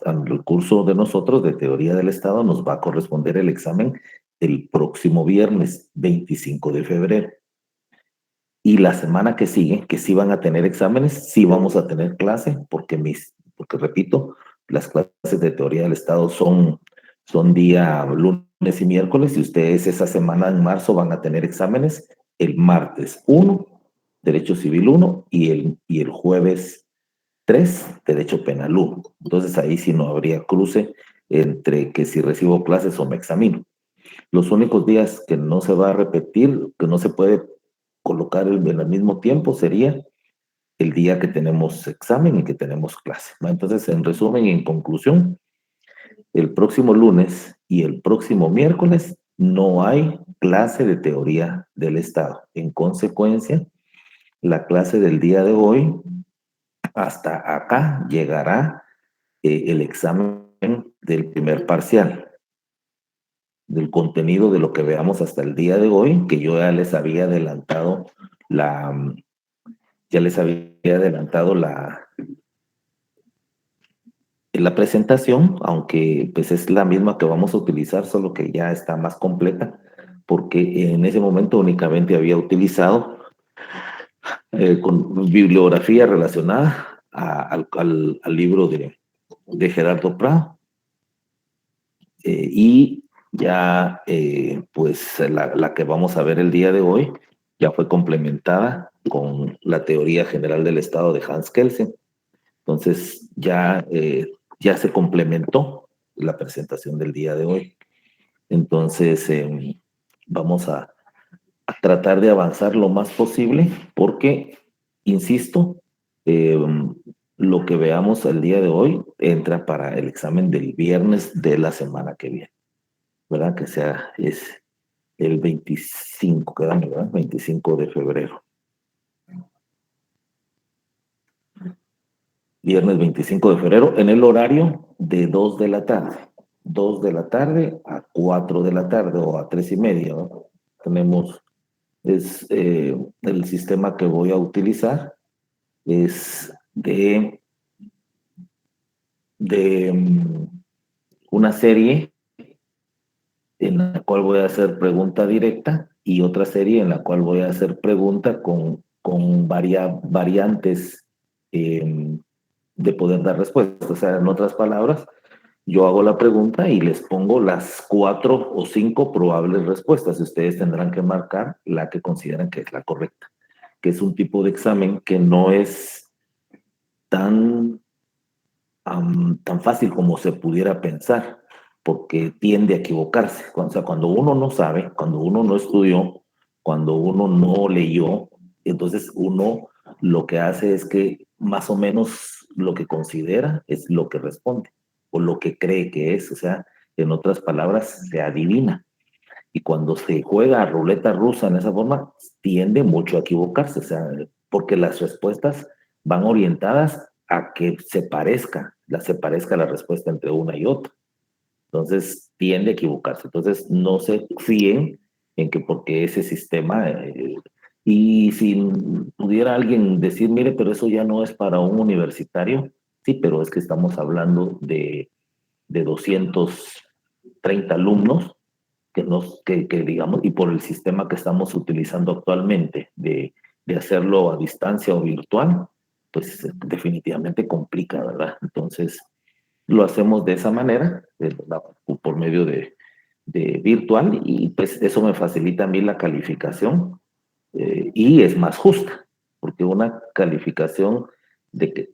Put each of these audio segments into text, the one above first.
Al curso de nosotros de teoría del Estado nos va a corresponder el examen el próximo viernes 25 de febrero. Y la semana que sigue, que sí van a tener exámenes, sí vamos a tener clase, porque repito, las clases de teoría del Estado son día lunes y miércoles, y ustedes esa semana en marzo van a tener exámenes el martes 1, Derecho Civil 1, y el jueves 3, Derecho Penal 1. Entonces ahí sí no habría cruce entre que si recibo clases o me examino. Los únicos días que no se va a repetir, que no se puede colocar en el mismo tiempo, sería el día que tenemos examen y que tenemos clase. Entonces, en resumen y en conclusión, el próximo lunes y el próximo miércoles no hay clase de teoría del Estado. En consecuencia, la clase del día de hoy, hasta acá llegará el examen del primer parcial, del contenido de lo que veamos hasta el día de hoy, que yo ya les había adelantado la, ya les había adelantado la presentación, aunque pues es la misma que vamos a utilizar, solo que ya está más completa, porque en ese momento únicamente había utilizado con bibliografía relacionada al libro de Gerardo Prado, y ya pues la que vamos a ver el día de hoy ya fue complementada con la teoría general del Estado de Hans Kelsen. Entonces ya se complementó la presentación del día de hoy. Entonces vamos a tratar de avanzar lo más posible porque, insisto, eh, lo que veamos el día de hoy entra para el examen del viernes de la semana que viene, ¿verdad? Es el 25, quedamos, ¿verdad? 25 de febrero. Viernes 25 de febrero, en el horario de 2 de la tarde. 2 de la tarde a 4 de la tarde o a 3:30, ¿no? Tenemos, el sistema que voy a utilizar es de una serie en la cual voy a hacer pregunta directa y otra serie en la cual voy a hacer pregunta con variantes de poder dar respuestas. O sea, en otras palabras, yo hago la pregunta y les pongo las 4 o 5 probables respuestas. Ustedes tendrán que marcar la que consideran que es la correcta, que es un tipo de examen que no es tan, tan fácil como se pudiera pensar, porque tiende a equivocarse. O sea, cuando uno no sabe, cuando uno no estudió, cuando uno no leyó, entonces uno lo que hace es que más o menos lo que considera es lo que responde o lo que cree que es. O sea, en otras palabras, se adivina. Y cuando se juega a ruleta rusa en esa forma, tiende mucho a equivocarse, o sea, porque las respuestas van orientadas a que se parezca la respuesta entre una y otra. Entonces, tiende a equivocarse. Entonces, no se fíen en que porque ese sistema, y si pudiera alguien decir, mire, pero eso ya no es para un universitario, sí, pero es que estamos hablando de 230 alumnos que digamos, y por el sistema que estamos utilizando actualmente de hacerlo a distancia o virtual, pues definitivamente complica, ¿verdad? Entonces, lo hacemos de esa manera, por medio de virtual, y pues eso me facilita a mí la calificación, y es más justa, porque una calificación de que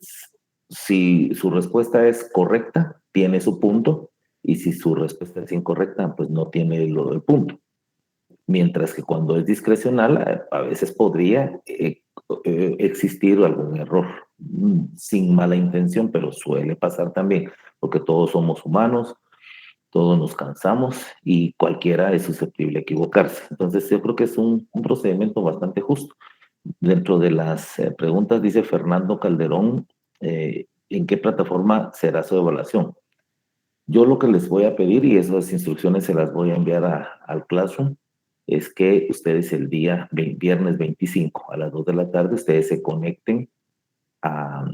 si su respuesta es correcta, tiene su punto, y si su respuesta es incorrecta, pues no tiene lo del punto. Mientras que cuando es discrecional, a veces podría existir algún error, sin mala intención, pero suele pasar también, porque todos somos humanos, todos nos cansamos y cualquiera es susceptible a equivocarse. Entonces yo creo que es un procedimiento bastante justo. Dentro de las preguntas dice Fernando Calderón, ¿en qué plataforma será su evaluación? Yo lo que les voy a pedir, y esas instrucciones se las voy a enviar al Classroom, es que ustedes el día viernes 25 a las 2 de la tarde, ustedes se conecten a,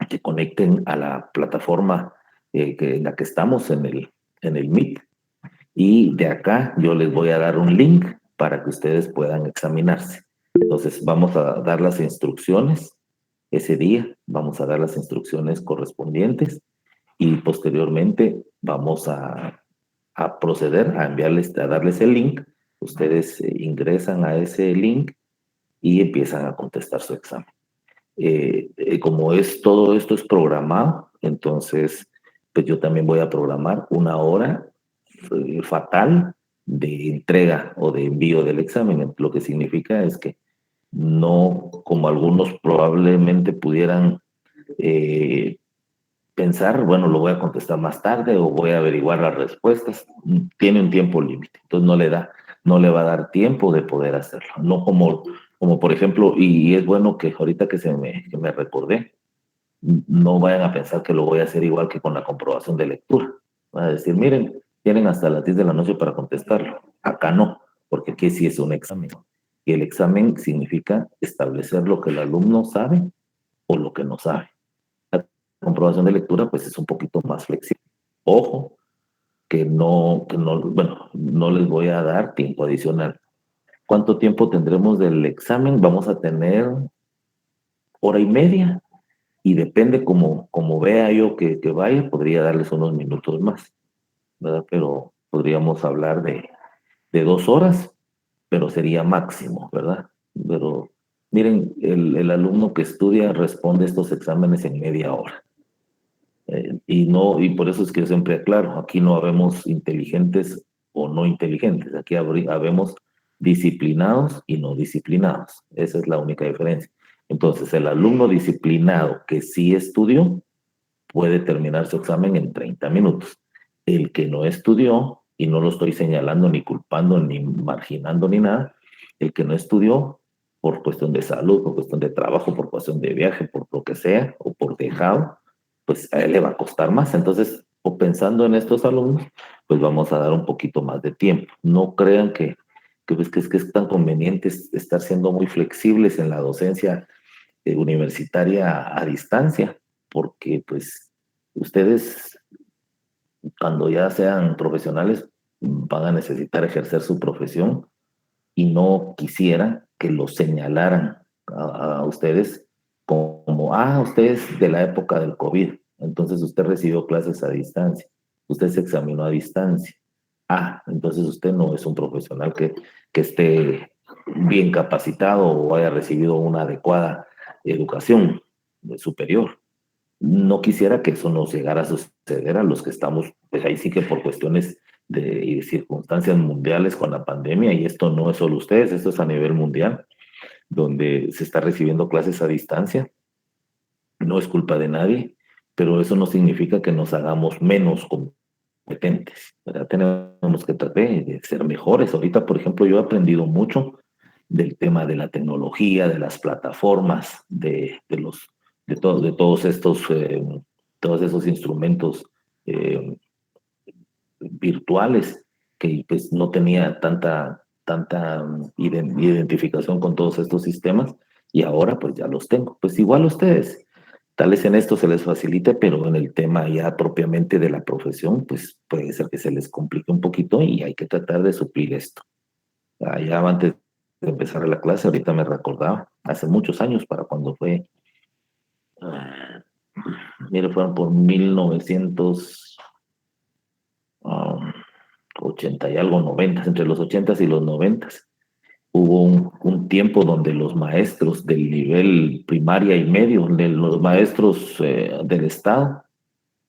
que conecten a la plataforma en la que estamos en el Meet. Y de acá yo les voy a dar un link para que ustedes puedan examinarse. Entonces vamos a dar las instrucciones ese día, vamos a dar las instrucciones correspondientes y posteriormente vamos a proceder a enviarles, a darles el link. Ustedes ingresan a ese link y empiezan a contestar su examen. Como es todo esto es programado, entonces pues yo también voy a programar una hora fatal de entrega o de envío del examen. Lo que significa es que no, como algunos probablemente pudieran pensar, bueno, lo voy a contestar más tarde o voy a averiguar las respuestas, tiene un tiempo límite, entonces no le va a dar tiempo de poder hacerlo. No como por ejemplo, y es bueno que ahorita que me recordé, no vayan a pensar que lo voy a hacer igual que con la comprobación de lectura. Van a decir, miren, tienen hasta las 10 de la noche para contestarlo. Acá no, porque aquí sí es un examen. Y el examen significa establecer lo que el alumno sabe o lo que no sabe. La comprobación de lectura, pues es un poquito más flexible. Ojo, bueno, no les voy a dar tiempo adicional. ¿Cuánto tiempo tendremos del examen? Vamos a tener hora y media y depende como vea yo que vaya, podría darles unos minutos más, ¿verdad? Pero podríamos hablar de 2 horas, pero sería máximo, ¿verdad? Pero miren, el alumno que estudia responde estos exámenes en media hora. Y por eso es que yo siempre aclaro, aquí no habemos inteligentes o no inteligentes, aquí habemos disciplinados y no disciplinados. Esa es la única diferencia. Entonces, el alumno disciplinado que sí estudió puede terminar su examen en 30 minutos. El que no estudió, y no lo estoy señalando, ni culpando, ni marginando, ni nada, el que no estudió por cuestión de salud, por cuestión de trabajo, por cuestión de viaje, por lo que sea, o por dejado, pues a él le va a costar más. Entonces, o pensando en estos alumnos, pues vamos a dar un poquito más de tiempo. No crean que es tan conveniente estar siendo muy flexibles en la docencia universitaria a distancia, porque pues ustedes cuando ya sean profesionales van a necesitar ejercer su profesión y no quisiera que lo señalaran a ustedes como, ustedes de la época del COVID, entonces usted recibió clases a distancia, usted se examinó a distancia. Entonces usted no es un profesional que esté bien capacitado o haya recibido una adecuada educación superior. No quisiera que eso nos llegara a suceder a los que estamos, pues ahí sí que por cuestiones y circunstancias mundiales con la pandemia, y esto no es solo ustedes, esto es a nivel mundial, donde se está recibiendo clases a distancia, no es culpa de nadie, pero eso no significa que nos hagamos menos competentes, ¿verdad? Tenemos que tratar de ser mejores. Ahorita, por ejemplo, yo he aprendido mucho del tema de la tecnología, de las plataformas, de todos esos instrumentos eh, virtuales que pues no tenía tanta identificación con todos estos sistemas y ahora pues ya los tengo. Pues igual ustedes, tal vez en esto se les facilite, pero en el tema ya propiamente de la profesión, pues puede ser que se les complique un poquito y hay que tratar de suplir esto. Ya antes de empezar la clase, ahorita me recordaba, hace muchos años, para cuando fue, ah, mire, fueron por 1980 y algo, 90, entre los 80 y los 90. Hubo un tiempo donde los maestros del nivel primaria y medio, de los maestros del Estado,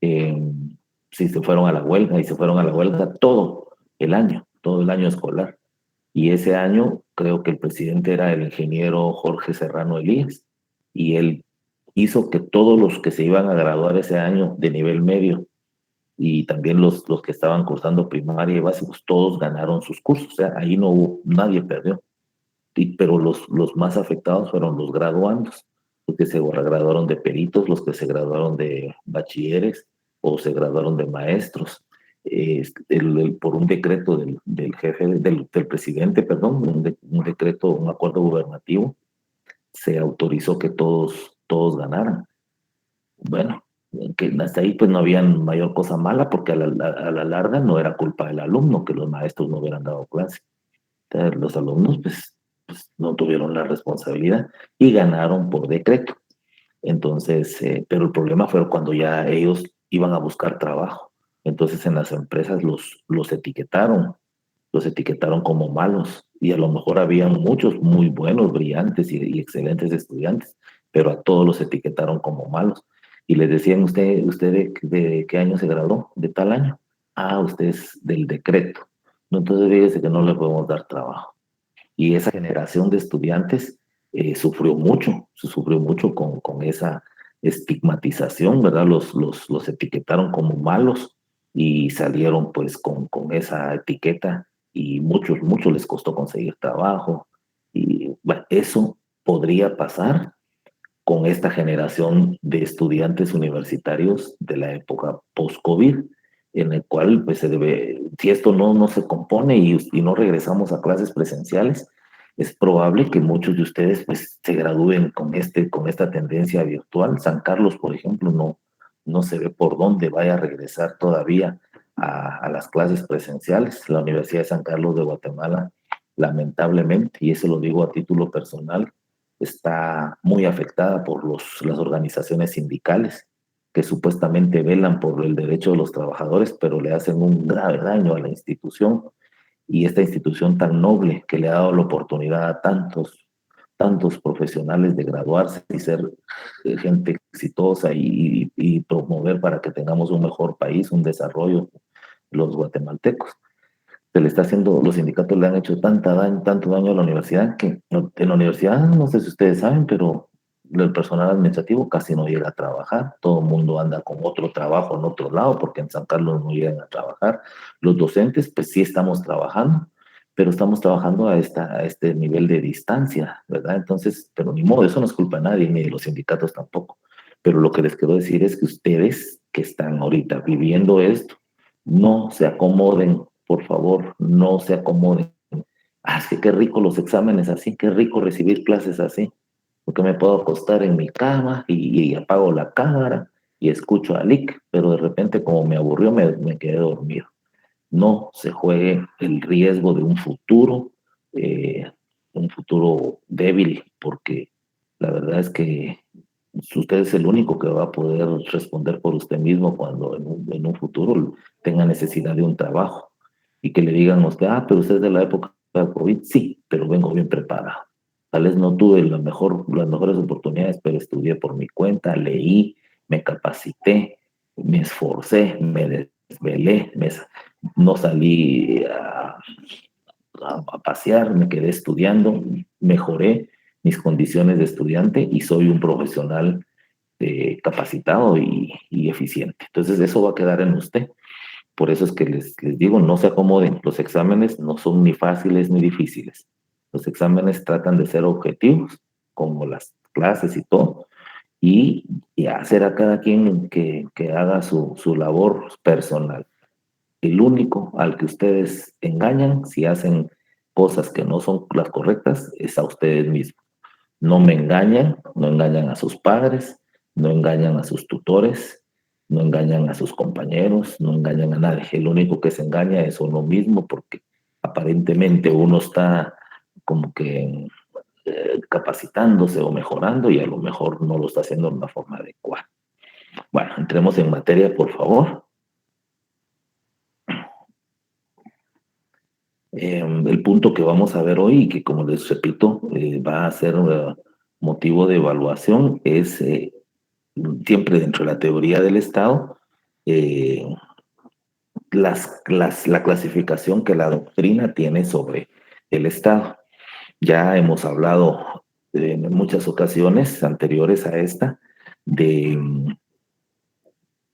eh, sí se fueron a la huelga y se fueron a la huelga todo el año escolar. Y ese año creo que el presidente era el ingeniero Jorge Serrano Elías y él hizo que todos los que se iban a graduar ese año de nivel medio y también los que estaban cursando primaria y básicos, todos ganaron sus cursos. O sea, ahí no hubo, nadie perdió. Pero los más afectados fueron los graduandos, los que se graduaron de peritos, los que se graduaron de bachilleres o se graduaron de maestros. Por un decreto del jefe, del presidente, perdón, un decreto, un acuerdo gubernativo, se autorizó que todos ganaran. Bueno, que hasta ahí pues no había mayor cosa mala porque a la larga no era culpa del alumno que los maestros no hubieran dado clase. Entonces, los alumnos pues no tuvieron la responsabilidad y ganaron por decreto. Entonces, pero el problema fue cuando ya ellos iban a buscar trabajo. Entonces en las empresas los etiquetaron como malos y a lo mejor habían muchos muy buenos, brillantes y excelentes estudiantes, pero a todos los etiquetaron como malos. Y les decían, ¿usted de qué año se graduó? ¿De tal año? Ah, usted es del decreto. No, entonces fíjese que no le podemos dar trabajo. Y esa generación de estudiantes sufrió mucho con esa estigmatización, ¿verdad? Los etiquetaron como malos y salieron pues con esa etiqueta y muchos les costó conseguir trabajo. Y bueno, eso podría pasar con esta generación de estudiantes universitarios de la época post-COVID, en el cual pues se debe, si esto no se compone y no regresamos a clases presenciales, es probable que muchos de ustedes pues se gradúen con esta tendencia virtual. San Carlos, por ejemplo, no se ve por dónde vaya a regresar todavía a las clases presenciales. La Universidad de San Carlos de Guatemala, lamentablemente, y eso lo digo a título personal, está muy afectada por las organizaciones sindicales que supuestamente velan por el derecho de los trabajadores, pero le hacen un grave daño a la institución y esta institución tan noble que le ha dado la oportunidad a tantos profesionales de graduarse y ser gente exitosa y promover para que tengamos un mejor país, un desarrollo, los guatemaltecos se le está haciendo, los sindicatos le han hecho tanto daño a la universidad que en la universidad, no sé si ustedes saben, pero el personal administrativo casi no llega a trabajar, todo el mundo anda con otro trabajo en otro lado porque en San Carlos no llegan a trabajar. Los docentes, pues sí estamos trabajando, pero estamos trabajando a este nivel de distancia, ¿verdad? Entonces, pero ni modo, eso no es culpa de nadie, ni de los sindicatos tampoco. Pero lo que les quiero decir es que ustedes que están ahorita viviendo esto, no se acomoden, por favor, no se acomoden. Ah, es que qué rico los exámenes así, qué rico recibir clases así, porque me puedo acostar en mi cama y apago la cámara y escucho a Lick, pero de repente como me aburrió me quedé dormido. No se juegue el riesgo de eh, un futuro débil, porque la verdad es que usted es el único que va a poder responder por usted mismo cuando en un futuro tenga necesidad de un trabajo y que le digan a usted, ah, pero usted es de la época del COVID, sí, pero vengo bien preparado. Tal vez no tuve las mejores oportunidades, pero estudié por mi cuenta, leí, me capacité, me esforcé, me desvelé, no salí a pasear, me quedé estudiando, mejoré mis condiciones de estudiante y soy un profesional capacitado y eficiente. Entonces eso va a quedar en usted. Por eso es que les digo, no se acomoden. Los exámenes no son ni fáciles ni difíciles. Los exámenes tratan de ser objetivos, como las clases y todo, y hacer a cada quien que haga su labor personal. El único al que ustedes engañan, si hacen cosas que no son las correctas, es a ustedes mismos. No me engañan, no engañan a sus padres, no engañan a sus tutores, no engañan a sus compañeros, no engañan a nadie. El único que se engaña es uno mismo porque aparentemente uno está como que capacitándose o mejorando y a lo mejor no lo está haciendo de una forma adecuada. Bueno, entremos en materia, por favor. El punto que vamos a ver hoy y que, como les repito, va a ser motivo de evaluación es siempre dentro de la teoría del Estado, eh, la clasificación que la doctrina tiene sobre el Estado. Ya hemos hablado en muchas ocasiones anteriores a esta de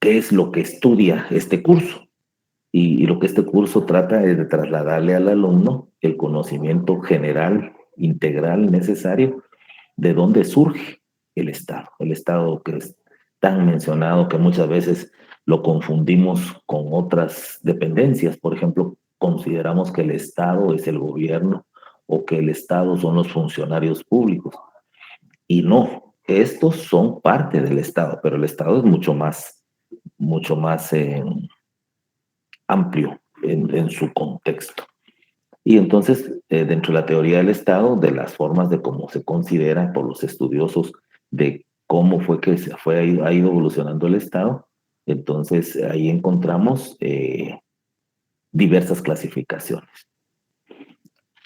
qué es lo que estudia este curso. Y lo que este curso trata es de trasladarle al alumno el conocimiento general, integral, necesario de dónde surge el Estado que es tan mencionado que muchas veces lo confundimos con otras dependencias. Por ejemplo, consideramos que el Estado es el gobierno o que el Estado son los funcionarios públicos. Y no, estos son parte del Estado, pero el Estado es mucho más amplio en su contexto. Y entonces, dentro de la teoría del Estado, de las formas de cómo se considera por los estudiosos de cómo fue que ha ido evolucionando el Estado, entonces ahí encontramos diversas clasificaciones.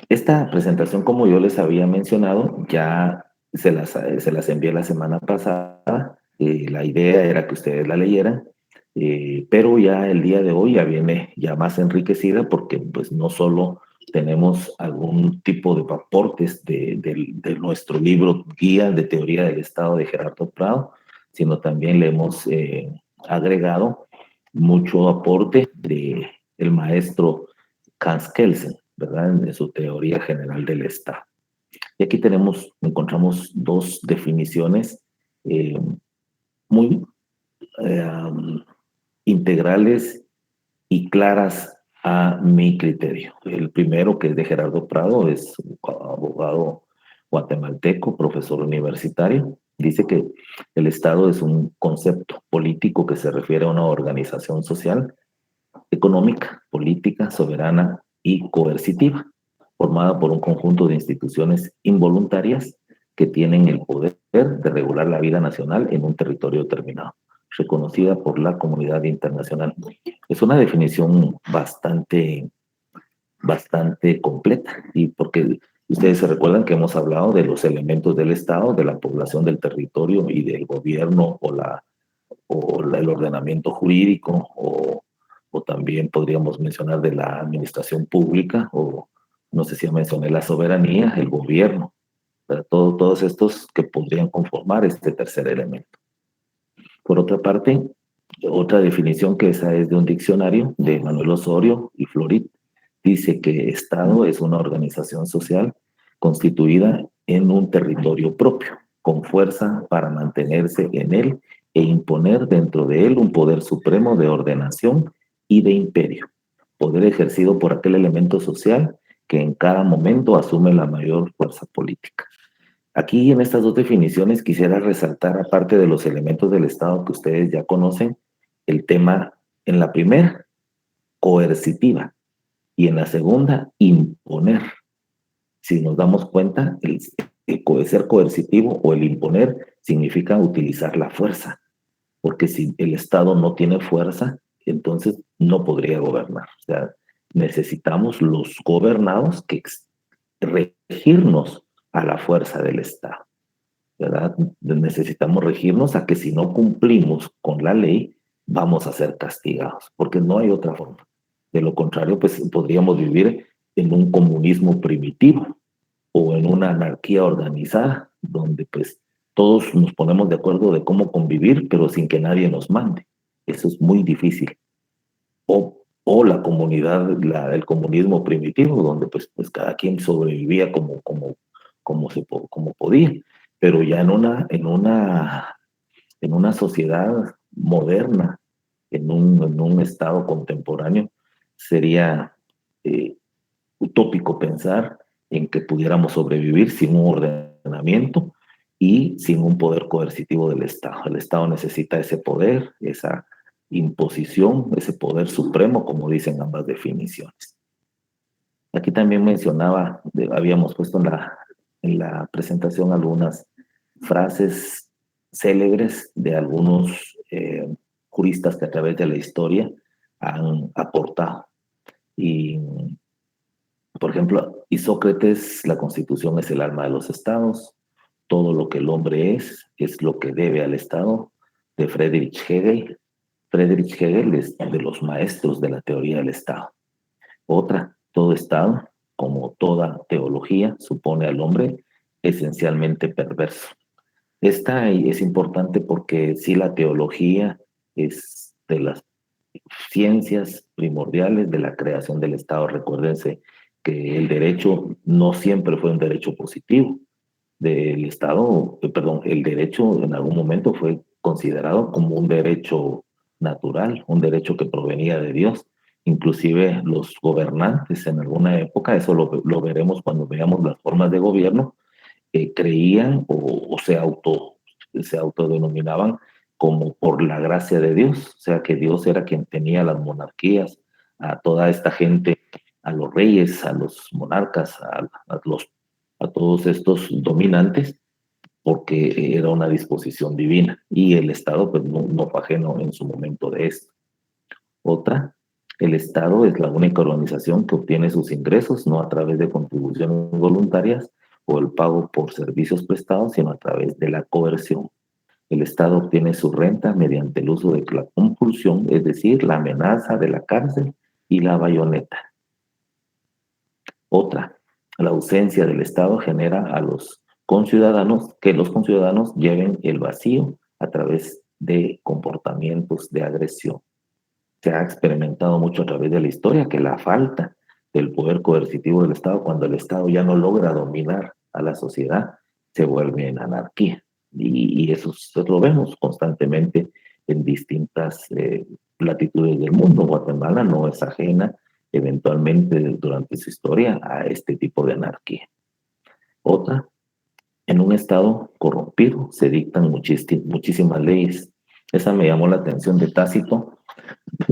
Esta presentación, como yo les había mencionado, ya se las envié la semana pasada. La idea era que ustedes la leyeran, pero ya el día de hoy ya viene ya más enriquecida porque pues no solo tenemos algún tipo de aportes de nuestro libro Guía de Teoría del Estado de Gerardo Prado, sino también le hemos agregado mucho aporte de el maestro Hans Kelsen, ¿verdad? En su teoría general del Estado. Y aquí encontramos dos definiciones eh, muy integrales y claras a mi criterio. El primero, que es de Gerardo Prado, es un abogado guatemalteco, profesor universitario. Dice que el Estado es un concepto político que se refiere a una organización social, económica, política, soberana y coercitiva, formada por un conjunto de instituciones involuntarias que tienen el poder de regular la vida nacional en un territorio determinado, reconocida por la comunidad internacional. Es una definición bastante completa, y porque ustedes se recuerdan que hemos hablado de los elementos del Estado, de la población del territorio y del gobierno o el ordenamiento jurídico o también podríamos mencionar de la administración pública o no sé si mencioné la soberanía, el gobierno, todos estos que podrían conformar este tercer elemento. Por otra parte, otra definición que esa es de un diccionario de Manuel Osorio y Florit, dice que Estado es una organización social constituida en un territorio propio, con fuerza para mantenerse en él e imponer dentro de él un poder supremo de ordenación y de imperio, poder ejercido por aquel elemento social que en cada momento asume la mayor fuerza política. Aquí en estas dos definiciones quisiera resaltar, aparte de los elementos del Estado que ustedes ya conocen, el tema en la primera, coercitiva, y en la segunda, imponer. Si nos damos cuenta, ser coercitivo o el imponer significa utilizar la fuerza, porque si el Estado no tiene fuerza, entonces no podría gobernar. O sea, necesitamos los gobernados que regirnos a la fuerza del Estado, ¿verdad? Necesitamos regirnos a que si no cumplimos con la ley, vamos a ser castigados, porque no hay otra forma. De lo contrario, pues podríamos vivir en un comunismo primitivo o en una anarquía organizada, donde pues todos nos ponemos de acuerdo de cómo convivir, pero sin que nadie nos mande. Eso es muy difícil. O la comunidad, el comunismo primitivo, donde pues cada quien sobrevivía como podía. Pero ya en una sociedad moderna, en un estado contemporáneo, sería utópico pensar en que pudiéramos sobrevivir sin un ordenamiento y sin un poder coercitivo del Estado. El Estado necesita ese poder, esa imposición, ese poder supremo, como dicen ambas definiciones. Aquí también mencionaba, habíamos puesto en la presentación algunas frases célebres de algunos juristas que a través de la historia han aportado. Y, por ejemplo, Isócrates, la Constitución es el alma de los estados, todo lo que el hombre es lo que debe al Estado, de Friedrich Hegel. Friedrich Hegel es de los maestros de la teoría del Estado. Otra, todo Estado, como toda teología, supone al hombre esencialmente perverso. Esta es importante porque sí, la teología es de las ciencias primordiales de la creación del Estado. Recuérdense que el derecho no siempre fue un derecho positivo del Estado, perdón, el derecho en algún momento fue considerado como un derecho natural, un derecho que provenía de Dios. Inclusive los gobernantes en alguna época, eso veremos cuando veamos las formas de gobierno, creían o se se autodenominaban como por la gracia de Dios, o sea que Dios era quien tenía las monarquías, a toda esta gente, a los reyes, a los monarcas, a todos estos dominantes, porque era una disposición divina y el Estado pues no fue ajeno en su momento de esto. Otra, el Estado es la única organización que obtiene sus ingresos no a través de contribuciones voluntarias o el pago por servicios prestados, sino a través de la coerción. El Estado obtiene su renta mediante el uso de la compulsión, es decir, la amenaza de la cárcel y la bayoneta. Otra, la ausencia del Estado genera a los conciudadanos que los conciudadanos lleven el vacío a través de comportamientos de agresión. Se ha experimentado mucho a través de la historia que la falta del poder coercitivo del Estado, cuando el Estado ya no logra dominar a la sociedad, se vuelve en anarquía. Y eso lo vemos constantemente en distintas latitudes del mundo. Guatemala no es ajena eventualmente durante su historia a este tipo de anarquía. Otra, en un Estado corrompido se dictan muchísimas leyes. Esa me llamó la atención de Tácito,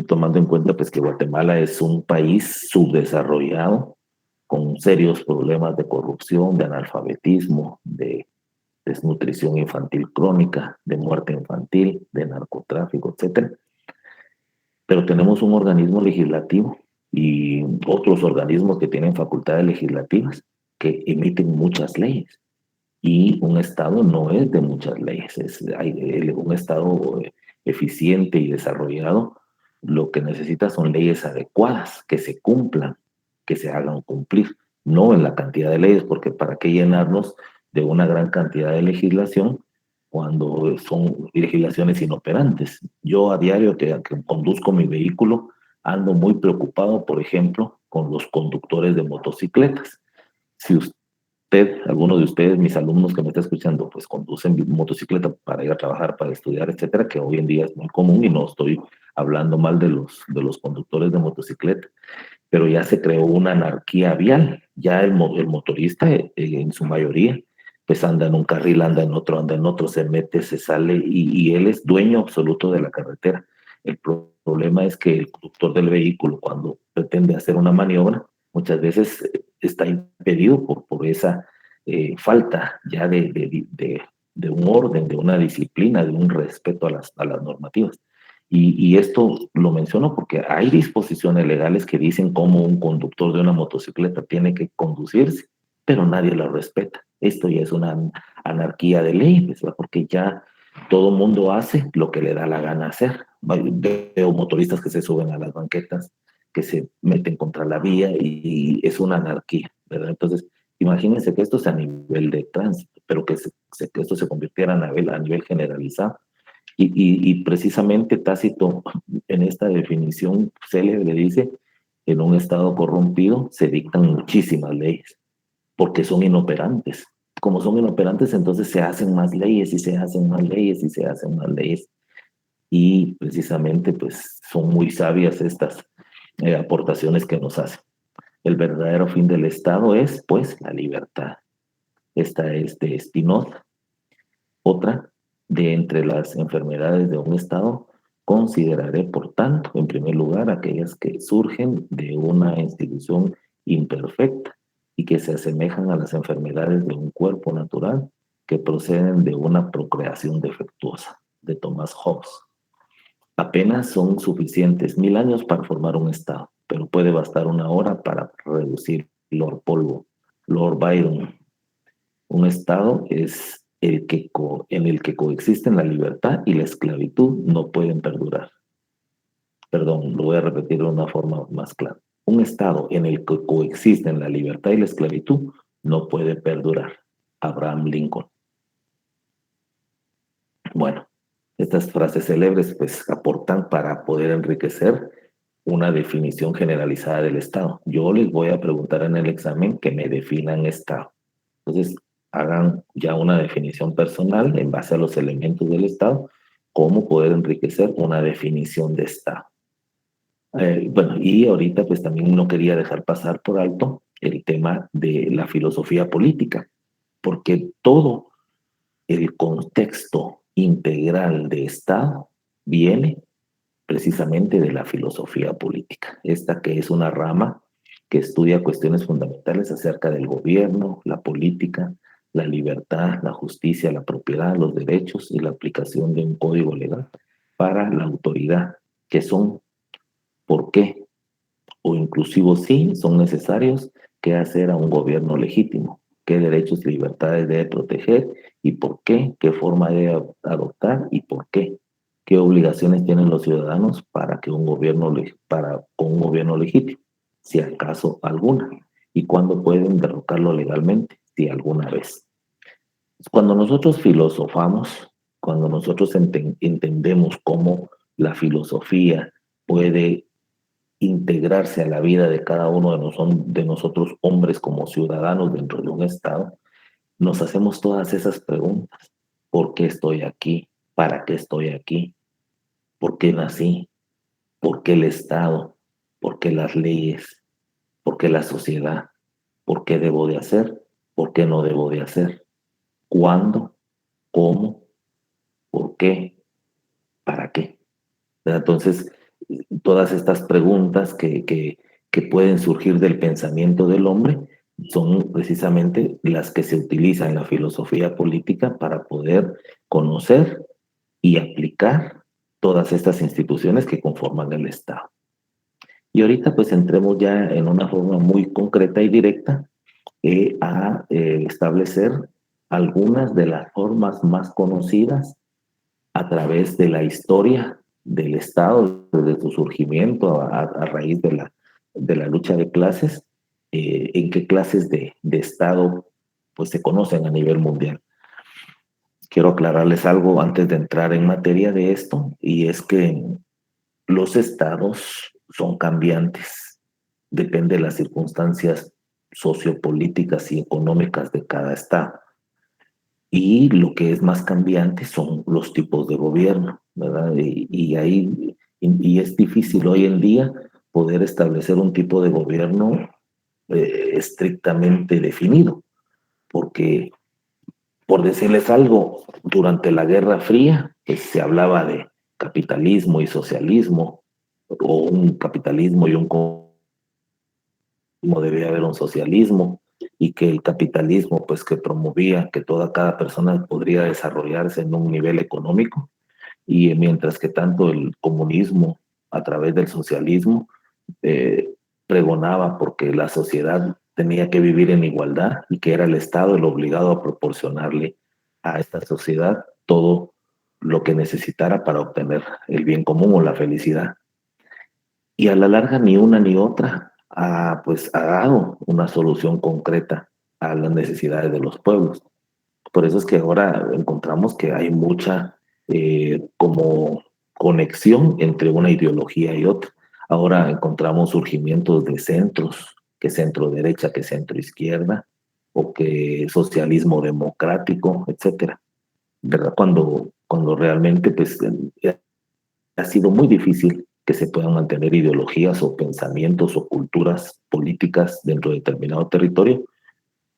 tomando en cuenta pues que Guatemala es un país subdesarrollado con serios problemas de corrupción, de analfabetismo, de desnutrición infantil crónica, de muerte infantil, de narcotráfico, etcétera. Pero tenemos un organismo legislativo y otros organismos que tienen facultades legislativas que emiten muchas leyes. Y un Estado no es de muchas leyes. Un Estado eficiente y desarrollado lo que necesita son leyes adecuadas, que se cumplan, que se hagan cumplir, no en la cantidad de leyes, porque para qué llenarnos de una gran cantidad de legislación cuando son legislaciones inoperantes. Yo a diario que conduzco mi vehículo ando muy preocupado, por ejemplo, con los conductores de motocicletas. Si usted, alguno de ustedes, mis alumnos que me está escuchando, pues conducen motocicleta para ir a trabajar, para estudiar, etcétera, que hoy en día es muy común y no estoy hablando mal de los conductores de motocicleta, pero ya se creó una anarquía vial. Ya el motorista, en su mayoría, pues anda en un carril, anda en otro, se mete, se sale y él es dueño absoluto de la carretera. El problema es que el conductor del vehículo, cuando pretende hacer una maniobra, muchas veces está impedido por esa falta ya de un orden, de una disciplina, de un respeto a las normativas. Y esto lo menciono porque hay disposiciones legales que dicen cómo un conductor de una motocicleta tiene que conducirse, pero nadie lo respeta. Esto ya es una anarquía de ley, ¿verdad? Porque ya todo mundo hace lo que le da la gana hacer. Veo motoristas que se suben a las banquetas, que se meten contra la vía y es una anarquía, ¿verdad? Entonces, imagínense que esto sea a nivel de tránsito, pero que esto se convirtiera a nivel generalizado. Y precisamente Tácito en esta definición célebre dice, en un Estado corrompido se dictan muchísimas leyes, porque son inoperantes. Como son inoperantes, entonces se hacen más leyes y se hacen más leyes y se hacen más leyes. Y precisamente pues son muy sabias estas aportaciones que nos hacen. El verdadero fin del Estado es pues la libertad. Esta es de Spinoza. Otra, de entre las enfermedades de un Estado, consideraré, por tanto, en primer lugar, aquellas que surgen de una institución imperfecta y que se asemejan a las enfermedades de un cuerpo natural que proceden de una procreación defectuosa, de Thomas Hobbes. Apenas son suficientes 1000 años para formar un Estado, pero puede bastar una hora para reducirlo al polvo. Lord Byron. Un Estado es en el que coexisten la libertad y la esclavitud no pueden perdurar. Perdón, lo voy a repetir de una forma más clara. Un Estado en el que coexisten la libertad y la esclavitud no puede perdurar. Abraham Lincoln. Bueno, estas frases célebres pues aportan para poder enriquecer una definición generalizada del Estado. Yo les voy a preguntar en el examen que me definan Estado. Entonces, hagan ya una definición personal en base a los elementos del Estado, cómo poder enriquecer una definición de Estado. Bueno, y ahorita pues también no quería dejar pasar por alto el tema de la filosofía política, porque todo el contexto integral de Estado viene precisamente de la filosofía política. Esta que es una rama que estudia cuestiones fundamentales acerca del gobierno, la política, la libertad, la justicia, la propiedad, los derechos y la aplicación de un código legal para la autoridad, que son por qué o inclusive sí son necesarios, qué hacer a un gobierno legítimo, qué derechos y libertades debe proteger y por qué forma debe adoptar y por qué obligaciones tienen los ciudadanos para que un gobierno para con un gobierno legítimo, si acaso alguna, y cuándo pueden derrocarlo legalmente, si alguna vez. Cuando nosotros filosofamos, cuando nosotros entendemos cómo la filosofía puede integrarse a la vida de cada uno de nosotros hombres como ciudadanos dentro de un Estado, nos hacemos todas esas preguntas. ¿Por qué estoy aquí? ¿Para qué estoy aquí? ¿Por qué nací? ¿Por qué el Estado? ¿Por qué las leyes? ¿Por qué la sociedad? ¿Por qué debo de hacer? ¿Por qué no debo de hacer? ¿Cuándo? ¿Cómo? ¿Por qué? ¿Para qué? Entonces, todas estas preguntas que pueden surgir del pensamiento del hombre son precisamente las que se utilizan en la filosofía política para poder conocer y aplicar todas estas instituciones que conforman el Estado. Y ahorita pues entremos ya en una forma muy concreta y directa a establecer algunas de las formas más conocidas a través de la historia del Estado, desde su surgimiento a raíz de la lucha de clases, en qué clases de Estado pues, se conocen a nivel mundial. Quiero aclararles algo antes de entrar en materia de esto, y es que los estados son cambiantes, depende de las circunstancias sociopolíticas y económicas de cada estado. Y lo que es más cambiante son los tipos de gobierno, ¿verdad? Y es difícil hoy en día poder establecer un tipo de gobierno estrictamente definido, porque, por decirles algo, durante la Guerra Fría pues, se hablaba de capitalismo y socialismo, o un capitalismo y un comunismo, debía haber un socialismo, y que el capitalismo pues que promovía que cada persona podría desarrollarse en un nivel económico, y mientras que tanto el comunismo a través del socialismo eh, pregonaba porque la sociedad tenía que vivir en igualdad y que era el Estado el obligado a proporcionarle a esta sociedad todo lo que necesitara para obtener el bien común o la felicidad. Y a la larga ni una ni otra ha dado una solución concreta a las necesidades de los pueblos. Por eso es que ahora encontramos que hay mucha como conexión entre una ideología y otra. Ahora encontramos surgimientos de centros, que centro derecha, que centro izquierda, o que socialismo democrático, etcétera. ¿Verdad? Cuando realmente pues, ha sido muy difícil que se puedan mantener ideologías o pensamientos o culturas políticas dentro de determinado territorio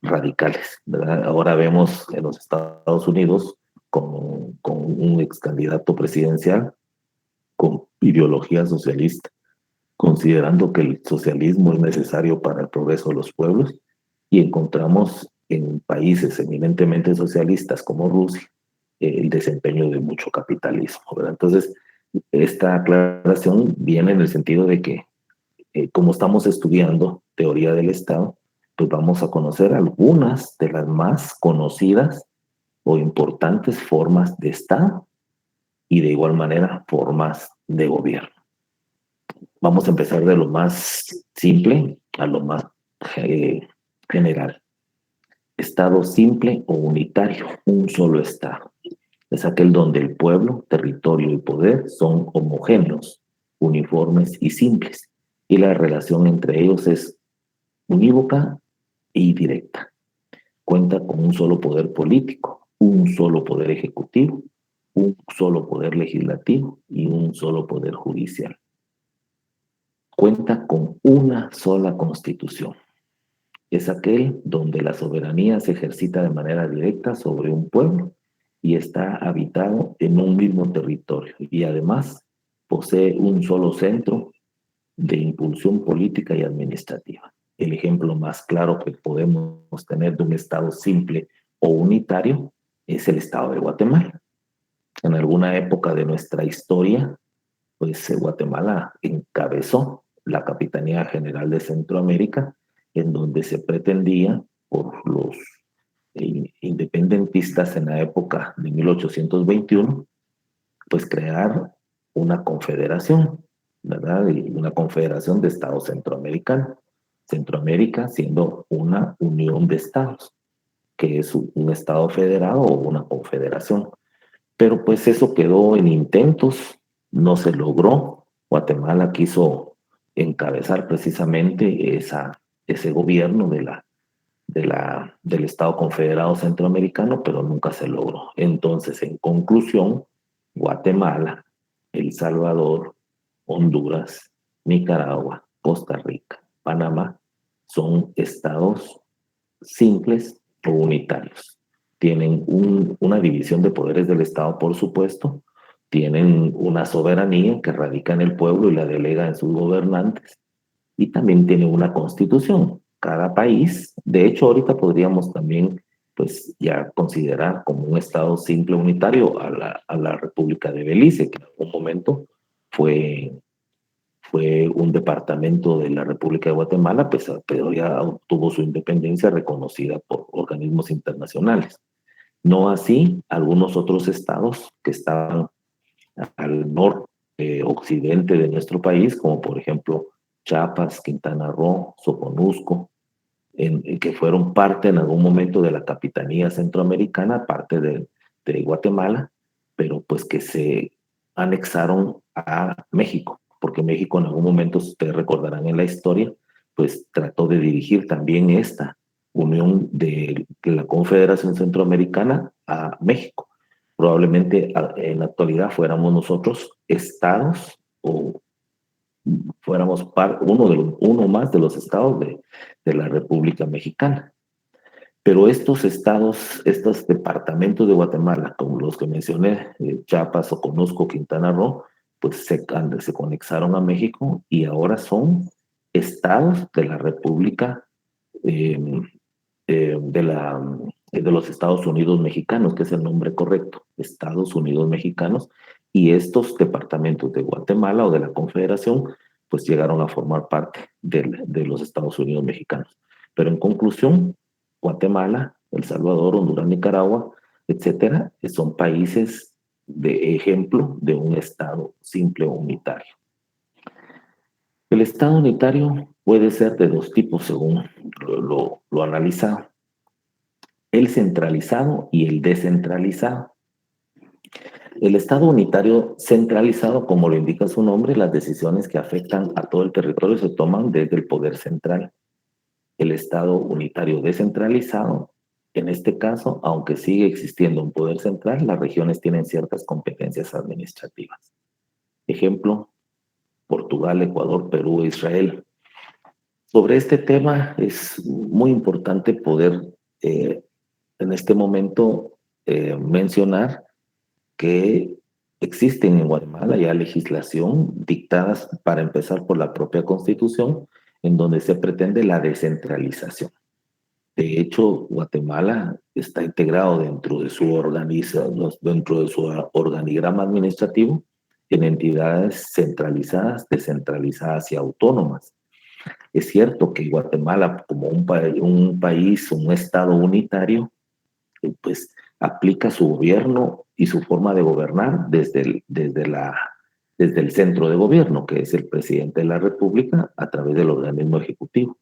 radicales, ¿verdad? Ahora vemos en los Estados Unidos con un ex candidato presidencial con ideología socialista, considerando que el socialismo es necesario para el progreso de los pueblos, y encontramos en países eminentemente socialistas como Rusia el desempeño de mucho capitalismo, ¿verdad? Entonces, esta aclaración viene en el sentido de que, como estamos estudiando teoría del Estado, pues vamos a conocer algunas de las más conocidas o importantes formas de Estado y de igual manera formas de gobierno. Vamos a empezar de lo más simple a lo más eh, general. Estado simple o unitario, un solo Estado. Es aquel donde el pueblo, territorio y poder son homogéneos, uniformes y simples, y la relación entre ellos es unívoca y directa. Cuenta con un solo poder político, un solo poder ejecutivo, un solo poder legislativo y un solo poder judicial. Cuenta con una sola constitución. Es aquel donde la soberanía se ejercita de manera directa sobre un pueblo y está habitado en un mismo territorio y además posee un solo centro de impulsión política y administrativa. El ejemplo más claro que podemos tener de un Estado simple o unitario es el Estado de Guatemala. En alguna época de nuestra historia, pues Guatemala encabezó la Capitanía General de Centroamérica, en donde se pretendía por los independentistas en la época de 1821, pues crear una confederación, ¿verdad? Y una confederación de estados centroamericanos. Centroamérica siendo una unión de estados, que es un estado federado o una confederación. Pero pues eso quedó en intentos, no se logró. Guatemala quiso encabezar precisamente ese gobierno del Estado Confederado Centroamericano, pero nunca se logró. Entonces, en conclusión, Guatemala, El Salvador, Honduras, Nicaragua, Costa Rica, Panamá son estados simples o unitarios. Tienen una división de poderes del Estado, por supuesto, tienen una soberanía que radica en el pueblo y la delega en sus gobernantes, y también tiene una constitución. Cada país, de hecho, ahorita podríamos también, pues, ya considerar como un estado simple unitario a la República de Belice, que en algún momento fue, fue un departamento de la República de Guatemala, pues, pero ya obtuvo su independencia reconocida por organismos internacionales. No así algunos otros estados que estaban al norte, occidente de nuestro país, como por ejemplo Chiapas, Quintana Roo, Soconusco, que fueron parte en algún momento de la Capitanía Centroamericana, parte de Guatemala, pero pues que se anexaron a México, porque México en algún momento, ustedes recordarán en la historia, pues trató de dirigir también esta unión de la Confederación Centroamericana a México. Probablemente en la actualidad fuéramos nosotros estados o fuéramos uno más de los estados de la República Mexicana. Pero estos estados, estos departamentos de Guatemala, como los que mencioné, Chiapas, Soconusco, Quintana Roo, pues se conexaron a México y ahora son estados de la República eh, de los Estados Unidos Mexicanos, que es el nombre correcto, Estados Unidos Mexicanos, y estos departamentos de Guatemala o de la Confederación, pues llegaron a formar parte de los Estados Unidos Mexicanos. Pero en conclusión, Guatemala, El Salvador, Honduras, Nicaragua, etcétera, son países de ejemplo de un Estado simple o unitario. El Estado unitario puede ser de dos tipos según lo analizado: el centralizado y el descentralizado. El Estado unitario centralizado, como lo indica su nombre, las decisiones que afectan a todo el territorio se toman desde el poder central. El Estado unitario descentralizado, en este caso, aunque sigue existiendo un poder central, las regiones tienen ciertas competencias administrativas. Ejemplo, Portugal, Ecuador, Perú e Israel. Sobre este tema es muy importante poder en este momento mencionar que existen en Guatemala ya legislación dictadas para empezar por la propia Constitución, en donde se pretende la descentralización. De hecho, Guatemala está integrado dentro de su organigrama administrativo en entidades centralizadas, descentralizadas y autónomas. Es cierto que Guatemala, como un país, un estado unitario, pues aplica su gobierno y su forma de gobernar desde el centro de gobierno, que es el presidente de la República, a través del organismo ejecutivo.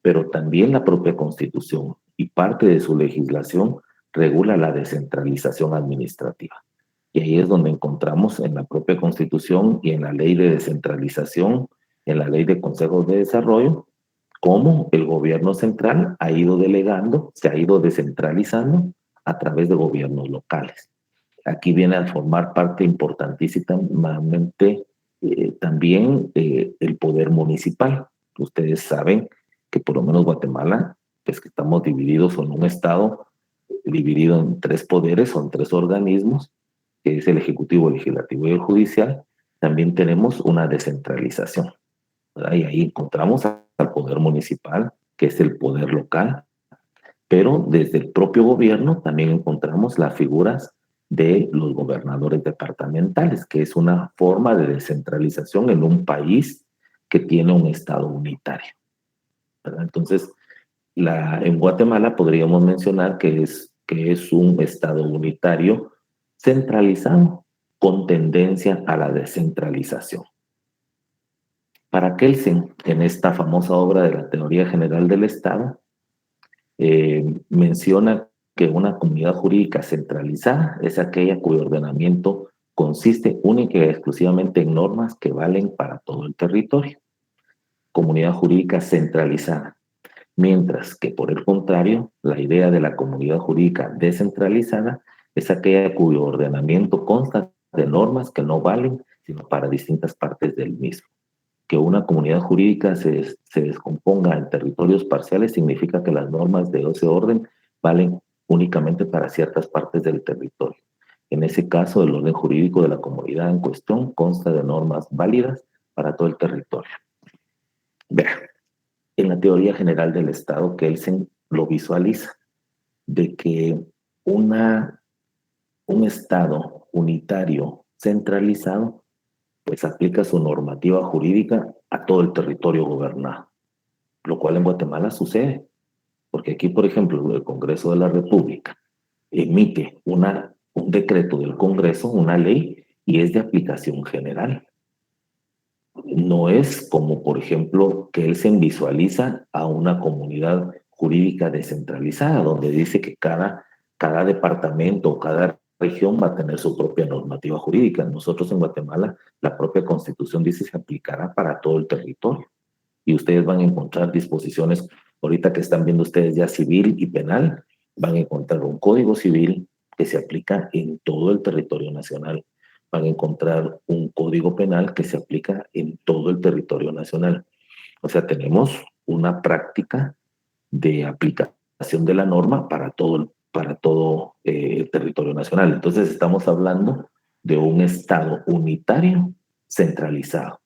Pero también la propia Constitución y parte de su legislación regula la descentralización administrativa. Y ahí es donde encontramos en la propia Constitución y en la ley de descentralización, en la ley de consejos de desarrollo, cómo el gobierno central ha ido delegando, se ha ido descentralizando a través de gobiernos locales. Aquí viene a formar parte importantísimamente también el poder municipal. Ustedes saben que por lo menos Guatemala, pues que estamos divididos en un estado dividido en tres poderes o en tres organismos, que es el Ejecutivo, el Legislativo y el Judicial. También tenemos una descentralización, ¿verdad? Y ahí encontramos al poder municipal, que es el poder local, pero desde el propio gobierno también encontramos las figuras de los gobernadores departamentales, que es una forma de descentralización en un país que tiene un estado unitario, ¿verdad? Entonces, en Guatemala podríamos mencionar que es un estado unitario centralizado con tendencia a la descentralización. Para Kelsen, en esta famosa obra de la Teoría General del Estado, menciona que una comunidad jurídica centralizada es aquella cuyo ordenamiento consiste única y exclusivamente en normas que valen para todo el territorio. Comunidad jurídica centralizada. Mientras que, por el contrario, la idea de la comunidad jurídica descentralizada es aquella cuyo ordenamiento consta de normas que no valen sino para distintas partes del mismo. Que una comunidad jurídica se descomponga en territorios parciales significa que las normas de ese orden valen únicamente para ciertas partes del territorio. En ese caso, el orden jurídico de la comunidad en cuestión consta de normas válidas para todo el territorio. Vean, en la teoría general del Estado, Kelsen lo visualiza, de que un Estado unitario centralizado pues aplica su normativa jurídica a todo el territorio gobernado, lo cual en Guatemala sucede, porque aquí, por ejemplo, el Congreso de la República emite un decreto del Congreso, una ley, y es de aplicación general. No es como, por ejemplo, que él se visualiza a una comunidad jurídica descentralizada, donde dice que cada departamento o cada región va a tener su propia normativa jurídica. Nosotros en Guatemala, la propia Constitución dice que se aplicará para todo el territorio. Y ustedes van a encontrar disposiciones, ahorita que están viendo ustedes ya civil y penal, van a encontrar un código civil que se aplica en todo el territorio nacional. Van a encontrar un código penal que se aplica en todo el territorio nacional. O sea, tenemos una práctica de aplicación de la norma para todo el territorio nacional. Entonces estamos hablando de un Estado unitario centralizado.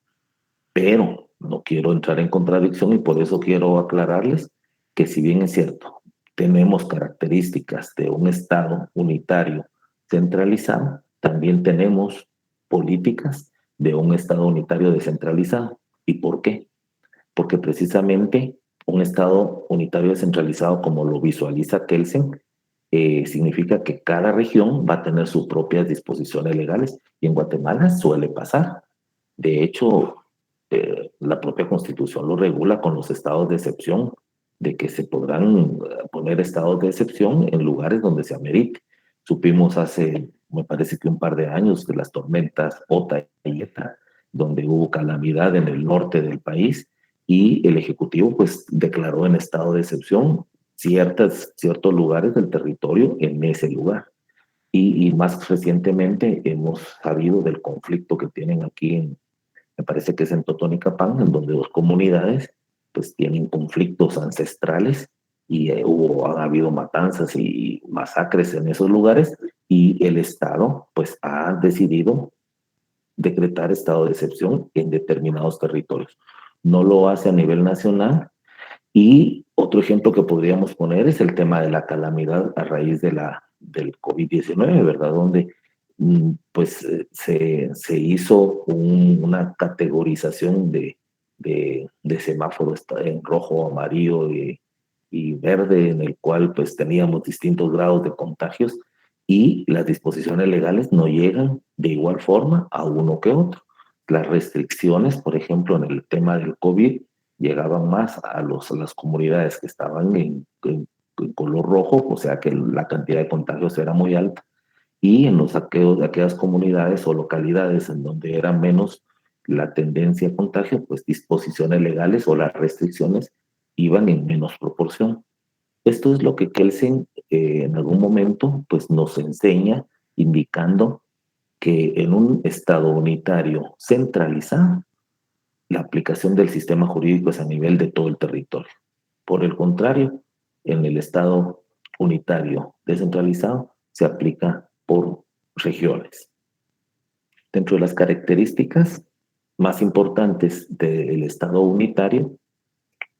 Pero no quiero entrar en contradicción y por eso quiero aclararles que si bien es cierto, tenemos características de un Estado unitario centralizado, también tenemos políticas de un Estado unitario descentralizado. ¿Y por qué? Porque precisamente un Estado unitario descentralizado, como lo visualiza Kelsen, significa que cada región va a tener sus propias disposiciones legales y en Guatemala suele pasar. De hecho, la propia Constitución lo regula con los estados de excepción, de que se podrán poner estados de excepción en lugares donde se amerite. Supimos hace, me parece que un par de años, de las tormentas Ota y Eta, donde hubo calamidad en el norte del país y el Ejecutivo pues declaró en estado de excepción ciertos lugares del territorio en ese lugar. Y más recientemente hemos sabido del conflicto que tienen aquí me parece que es en Totonicapán, en donde dos comunidades pues tienen conflictos ancestrales y ha habido matanzas y masacres en esos lugares y el Estado pues ha decidido decretar estado de excepción en determinados territorios. No lo hace a nivel nacional y otro ejemplo que podríamos poner es el tema de la calamidad a raíz del COVID-19, ¿verdad? Donde pues se hizo una categorización de semáforos en rojo, amarillo y verde, en el cual pues teníamos distintos grados de contagios y las disposiciones legales no llegan de igual forma a uno que otro. Las restricciones, por ejemplo, en el tema del COVID, llegaban más a las comunidades que estaban en color rojo, o sea que la cantidad de contagios era muy alta, y en los saqueos de aquellas comunidades o localidades en donde era menos la tendencia a contagio, pues disposiciones legales o las restricciones iban en menos proporción. Esto es lo que Kelsen en algún momento pues nos enseña, indicando que en un Estado unitario centralizado, la aplicación del sistema jurídico es a nivel de todo el territorio. Por el contrario, en el Estado unitario descentralizado se aplica por regiones. Dentro de las características más importantes del Estado unitario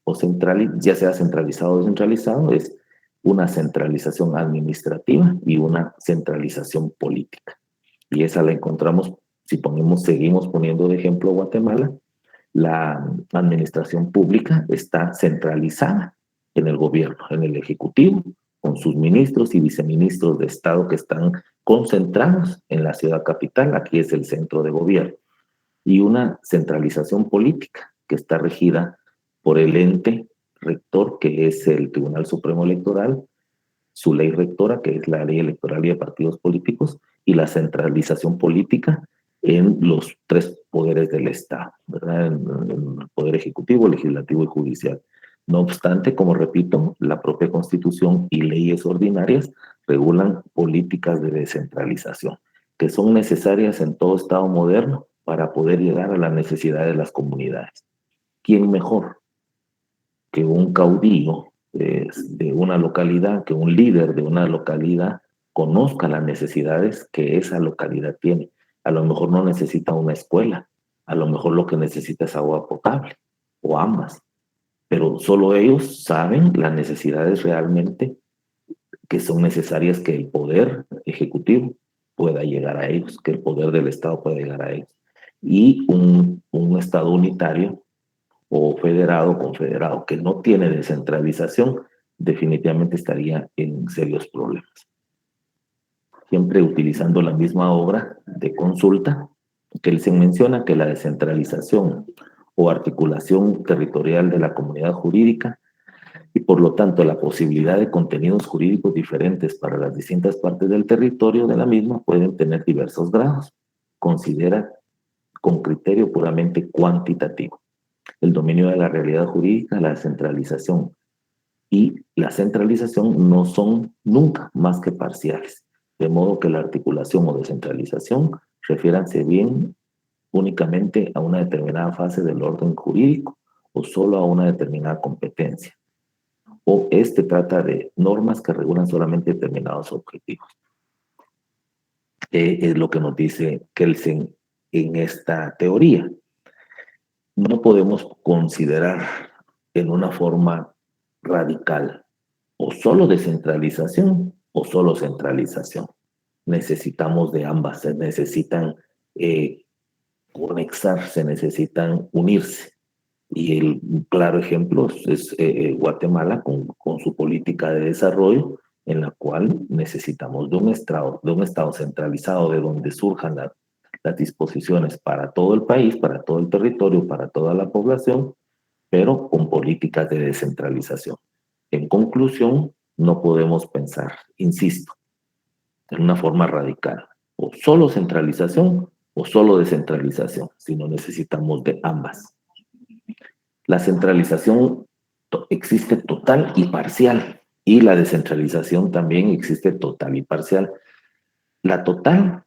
o central, ya sea centralizado o descentralizado, es una centralización administrativa y una centralización política. Y esa la encontramos, si seguimos poniendo de ejemplo Guatemala, la administración pública está centralizada en el gobierno, en el ejecutivo, con sus ministros y viceministros de Estado que están concentrados en la ciudad capital, aquí es el centro de gobierno, y una centralización política que está regida por el ente rector, que es el Tribunal Supremo Electoral, su ley rectora, que es la ley electoral y de partidos políticos, y la centralización política en los tres poderes del Estado, ¿verdad? En el poder ejecutivo, legislativo y judicial. No obstante, como repito, la propia Constitución y leyes ordinarias regulan políticas de descentralización, que son necesarias en todo Estado moderno para poder llegar a las necesidades de las comunidades. ¿Quién mejor que un caudillo de una localidad, que un líder de una localidad conozca las necesidades que esa localidad tiene? A lo mejor no necesita una escuela, a lo mejor lo que necesita es agua potable o ambas, pero solo ellos saben las necesidades realmente que son necesarias que el poder ejecutivo pueda llegar a ellos, que el poder del Estado pueda llegar a ellos. Y un Estado unitario o federado o confederado que no tiene descentralización, definitivamente estaría en serios problemas. Siempre utilizando la misma obra de consulta, que él se menciona que la descentralización o articulación territorial de la comunidad jurídica y por lo tanto la posibilidad de contenidos jurídicos diferentes para las distintas partes del territorio de la misma pueden tener diversos grados. Considera con criterio puramente cuantitativo el dominio de la realidad jurídica, la descentralización y la centralización no son nunca más que parciales, de modo que la articulación o descentralización refiéranse bien únicamente a una determinada fase del orden jurídico o solo a una determinada competencia, o trata de normas que regulan solamente determinados objetivos. Es lo que nos dice Kelsen en esta teoría. No podemos considerar en una forma radical o solo descentralización o solo centralización. Necesitamos de ambas, se necesitan conexarse, necesitan unirse. Y el claro ejemplo es Guatemala con su política de desarrollo, en la cual necesitamos de un estado centralizado de donde surjan las disposiciones para todo el país, para todo el territorio, para toda la población, pero con políticas de descentralización. En conclusión, no podemos pensar, insisto, en una forma radical, o solo centralización o solo descentralización, sino necesitamos de ambas. La centralización existe total y parcial, y la descentralización también existe total y parcial. La total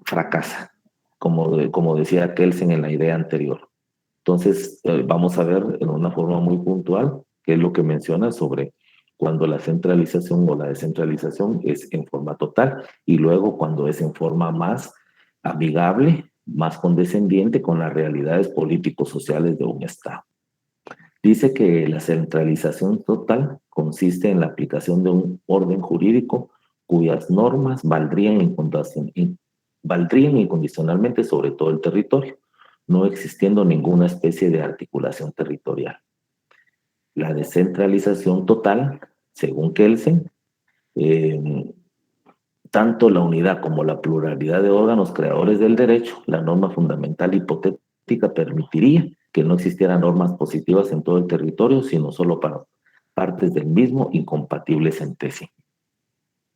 fracasa, como decía Kelsen en la idea anterior. Entonces, vamos a ver en una forma muy puntual qué es lo que menciona sobre cuando la centralización o la descentralización es en forma total y luego cuando es en forma más amigable, más condescendiente con las realidades políticos sociales de un Estado. Dice que la centralización total consiste en la aplicación de un orden jurídico cuyas normas valdrían incondicionalmente sobre todo el territorio, no existiendo ninguna especie de articulación territorial. La descentralización total, según Kelsen, tanto la unidad como la pluralidad de órganos creadores del derecho, la norma fundamental hipotética permitiría que no existieran normas positivas en todo el territorio, sino solo para partes del mismo incompatibles entre sí.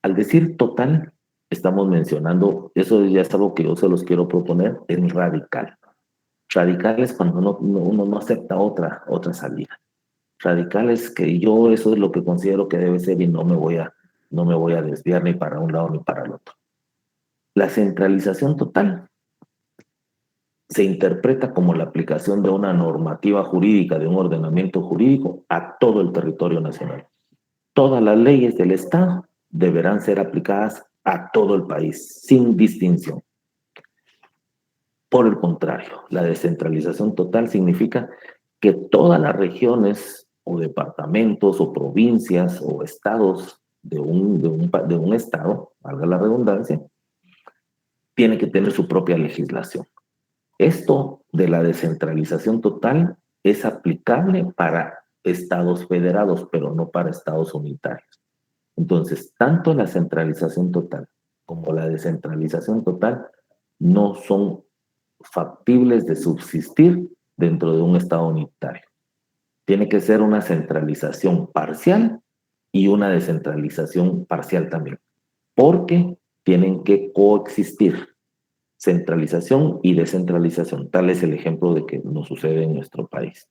Al decir total, estamos mencionando, eso ya es algo que yo se los quiero proponer, es radical. Radical es cuando uno no acepta otra salida. Radical es que yo eso es lo que considero que debe ser y no me voy a desviar ni para un lado ni para el otro. La centralización total se interpreta como la aplicación de una normativa jurídica, de un ordenamiento jurídico a todo el territorio nacional. todas las leyes del Estado deberán ser aplicadas a todo el país, sin distinción. Por el contrario, la descentralización total significa que todas las regiones o departamentos o provincias o estados de un estado, valga la redundancia, tienen que tener su propia legislación. Esto de la descentralización total es aplicable para estados federados, pero no para estados unitarios. Entonces, tanto la centralización total como la descentralización total no son factibles de subsistir dentro de un estado unitario. Tiene que ser una centralización parcial y una descentralización parcial también, porque tienen que coexistir centralización y descentralización. Tal es el ejemplo de que nos sucede en nuestro país.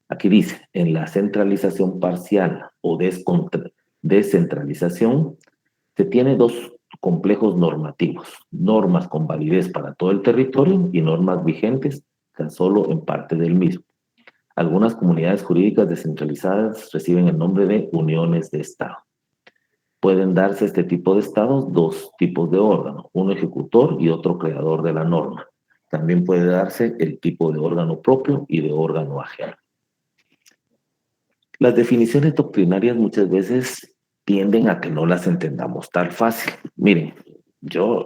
Aquí dice, en la centralización parcial o descentralización, se tiene dos complejos normativos, normas con validez para todo el territorio y normas vigentes tan solo en parte del mismo. Algunas comunidades jurídicas descentralizadas reciben el nombre de uniones de Estado. Pueden darse este tipo de estados dos tipos de órgano, uno ejecutor y otro creador de la norma. También puede darse el tipo de órgano propio y de órgano ajeno. Las definiciones doctrinarias muchas veces tienden a que no las entendamos tan fácil. Miren,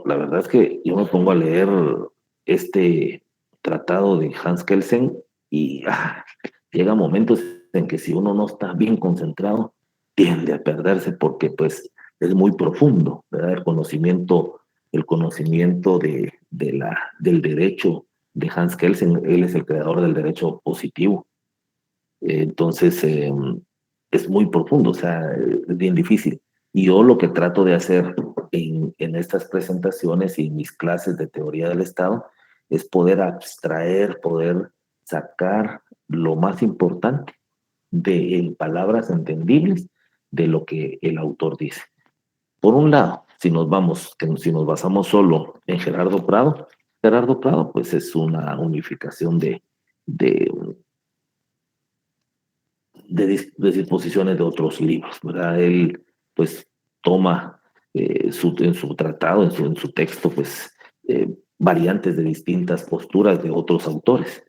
la verdad es que yo me pongo a leer este tratado de Hans Kelsen y llega momentos en que si uno no está bien concentrado, tiende a perderse porque pues es muy profundo, ¿verdad? El conocimiento del derecho de Hans Kelsen, él es el creador del derecho positivo. Entonces, es muy profundo, o sea, es bien difícil. Y yo lo que trato de hacer en estas presentaciones y en mis clases de teoría del Estado es poder abstraer, poder sacar lo más importante en palabras entendibles de lo que el autor dice. Por un lado, si nos basamos solo en Gerardo Prado pues es una unificación de de disposiciones de otros libros, ¿verdad? Él, pues, toma en su tratado, en su texto, pues, variantes de distintas posturas de otros autores.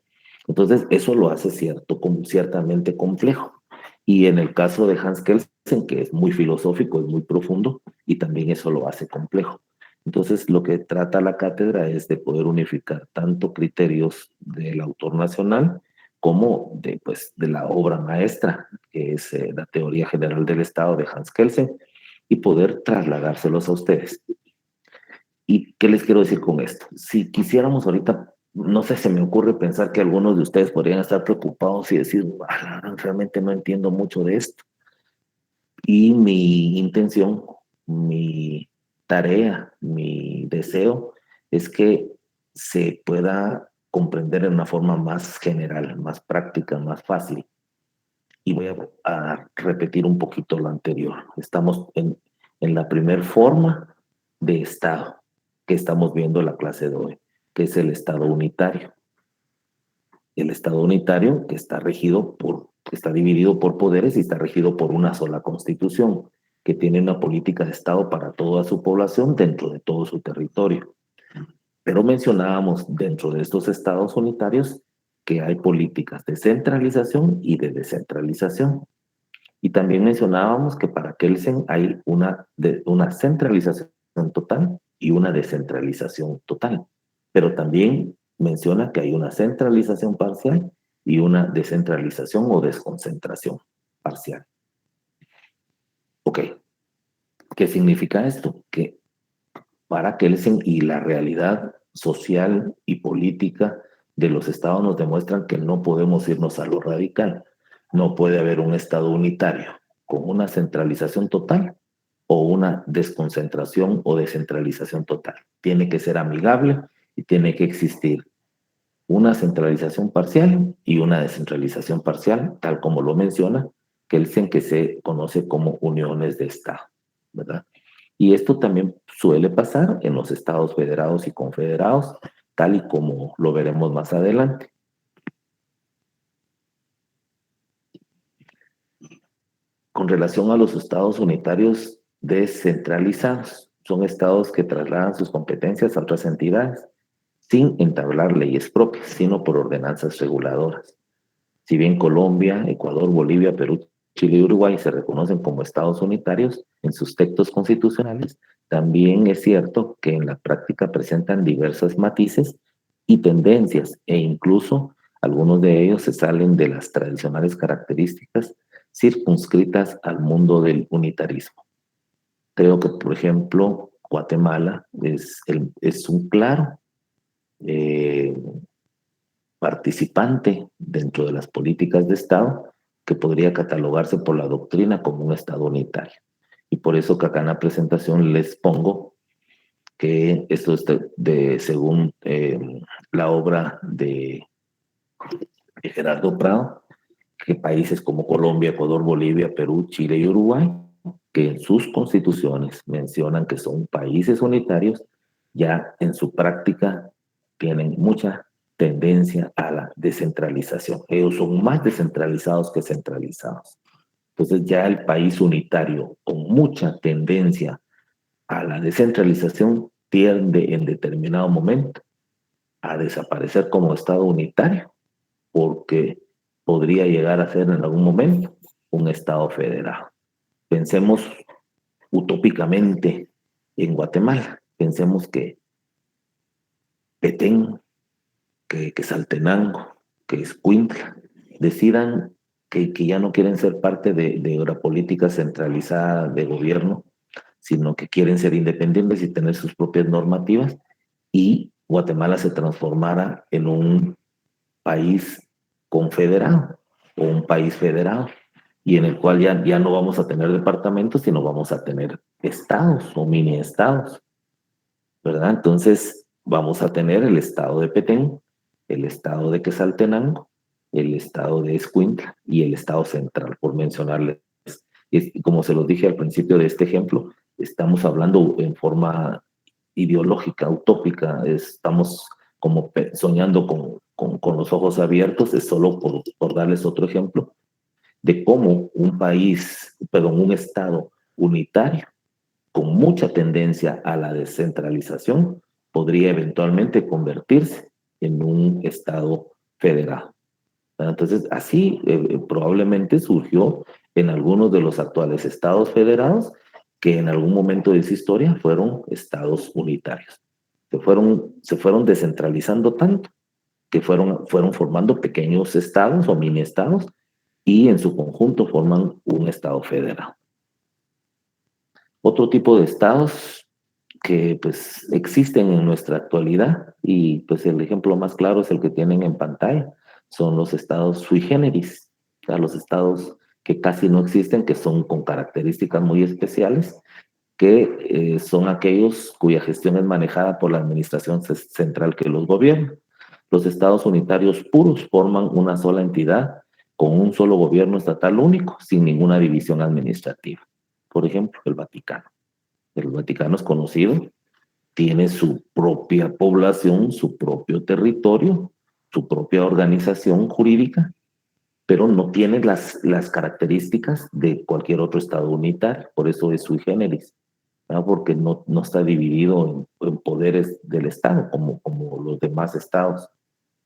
Entonces, eso lo hace ciertamente complejo. Y en el caso de Hans Kelsen, que es muy filosófico, es muy profundo, y también eso lo hace complejo. Entonces, lo que trata la cátedra es de poder unificar tanto criterios del autor nacional como de la obra maestra, que es la teoría general del Estado de Hans Kelsen, y poder trasladárselos a ustedes. ¿Y qué les quiero decir con esto? Si quisiéramos ahorita, no sé, se me ocurre pensar que algunos de ustedes podrían estar preocupados y decir, realmente no entiendo mucho de esto. Y mi intención, mi tarea, mi deseo es que se pueda comprender en una forma más general, más práctica, más fácil. Y voy a repetir un poquito lo anterior. Estamos en la primer forma de Estado que estamos viendo en la clase de hoy, que es el Estado unitario. El Estado unitario que está dividido por poderes y está regido por una sola constitución, que tiene una política de Estado para toda su población dentro de todo su territorio. Pero mencionábamos dentro de estos estados unitarios que hay políticas de centralización y de descentralización. Y también mencionábamos que para Kelsen hay una centralización total y una descentralización total. Pero también menciona que hay una centralización parcial y una descentralización o desconcentración parcial. Ok, ¿qué significa esto? Que para Kelsen y la realidad social y política de los estados nos demuestran que no podemos irnos a lo radical. No puede haber un estado unitario con una centralización total o una desconcentración o descentralización total. Tiene que ser amigable y tiene que existir una centralización parcial y una descentralización parcial, tal como lo menciona Kelsen, que se conoce como uniones de Estado, ¿verdad? Y esto también suele pasar en los estados federados y confederados, tal y como lo veremos más adelante. Con relación a los estados unitarios descentralizados, son estados que trasladan sus competencias a otras entidades sin entablar leyes propias, sino por ordenanzas reguladoras. Si bien Colombia, Ecuador, Bolivia, Perú, Chile y Uruguay se reconocen como estados unitarios en sus textos constitucionales, también es cierto que en la práctica presentan diversos matices y tendencias, e incluso algunos de ellos se salen de las tradicionales características circunscritas al mundo del unitarismo. Creo que, por ejemplo, Guatemala es un claro eh, participante dentro de las políticas de Estado que podría catalogarse por la doctrina como un Estado unitario. Y por eso que acá en la presentación les pongo que esto es según la obra de Gerardo Prado, que países como Colombia, Ecuador, Bolivia, Perú, Chile y Uruguay, que en sus constituciones mencionan que son países unitarios, ya en su práctica tienen mucha tendencia a la descentralización. Ellos son más descentralizados que centralizados. Entonces ya el país unitario con mucha tendencia a la descentralización tiende en determinado momento a desaparecer como Estado unitario, porque podría llegar a ser en algún momento un Estado federal. Pensemos utópicamente en Guatemala. Pensemos que Petén, que Saltenango, que Escuintla, decidan que ya no quieren ser parte de una política centralizada de gobierno, sino que quieren ser independientes y tener sus propias normativas, y Guatemala se transformara en un país confederado o un país federado, y en el cual ya no vamos a tener departamentos, sino vamos a tener estados o mini estados, ¿verdad? Entonces vamos a tener el estado de Petén, el estado de Quetzaltenango, el estado de Escuintla y el estado central, por mencionarles. Y como se los dije al principio de este ejemplo, estamos hablando en forma ideológica, utópica, estamos como soñando con los ojos abiertos, es solo por darles otro ejemplo de cómo un país, perdón, un estado unitario con mucha tendencia a la descentralización podría eventualmente convertirse en un estado federal. Entonces, así probablemente surgió en algunos de los actuales estados federados que en algún momento de su historia fueron estados unitarios. Se fueron descentralizando tanto que fueron formando pequeños estados o mini estados, y en su conjunto forman un estado federal. Otro tipo de estados que pues existen en nuestra actualidad, y pues el ejemplo más claro es el que tienen en pantalla, son los estados sui generis, o sea, los estados que casi no existen, que son con características muy especiales, que son aquellos cuya gestión es manejada por la administración central que los gobierna. Los estados unitarios puros forman una sola entidad con un solo gobierno estatal único, sin ninguna división administrativa. Por ejemplo, el Vaticano. El Vaticano es conocido, tiene su propia población, su propio territorio, su propia organización jurídica, pero no tiene las características de cualquier otro estado unitario, por eso es sui generis, ¿no? Porque no está dividido en poderes del Estado como los demás estados.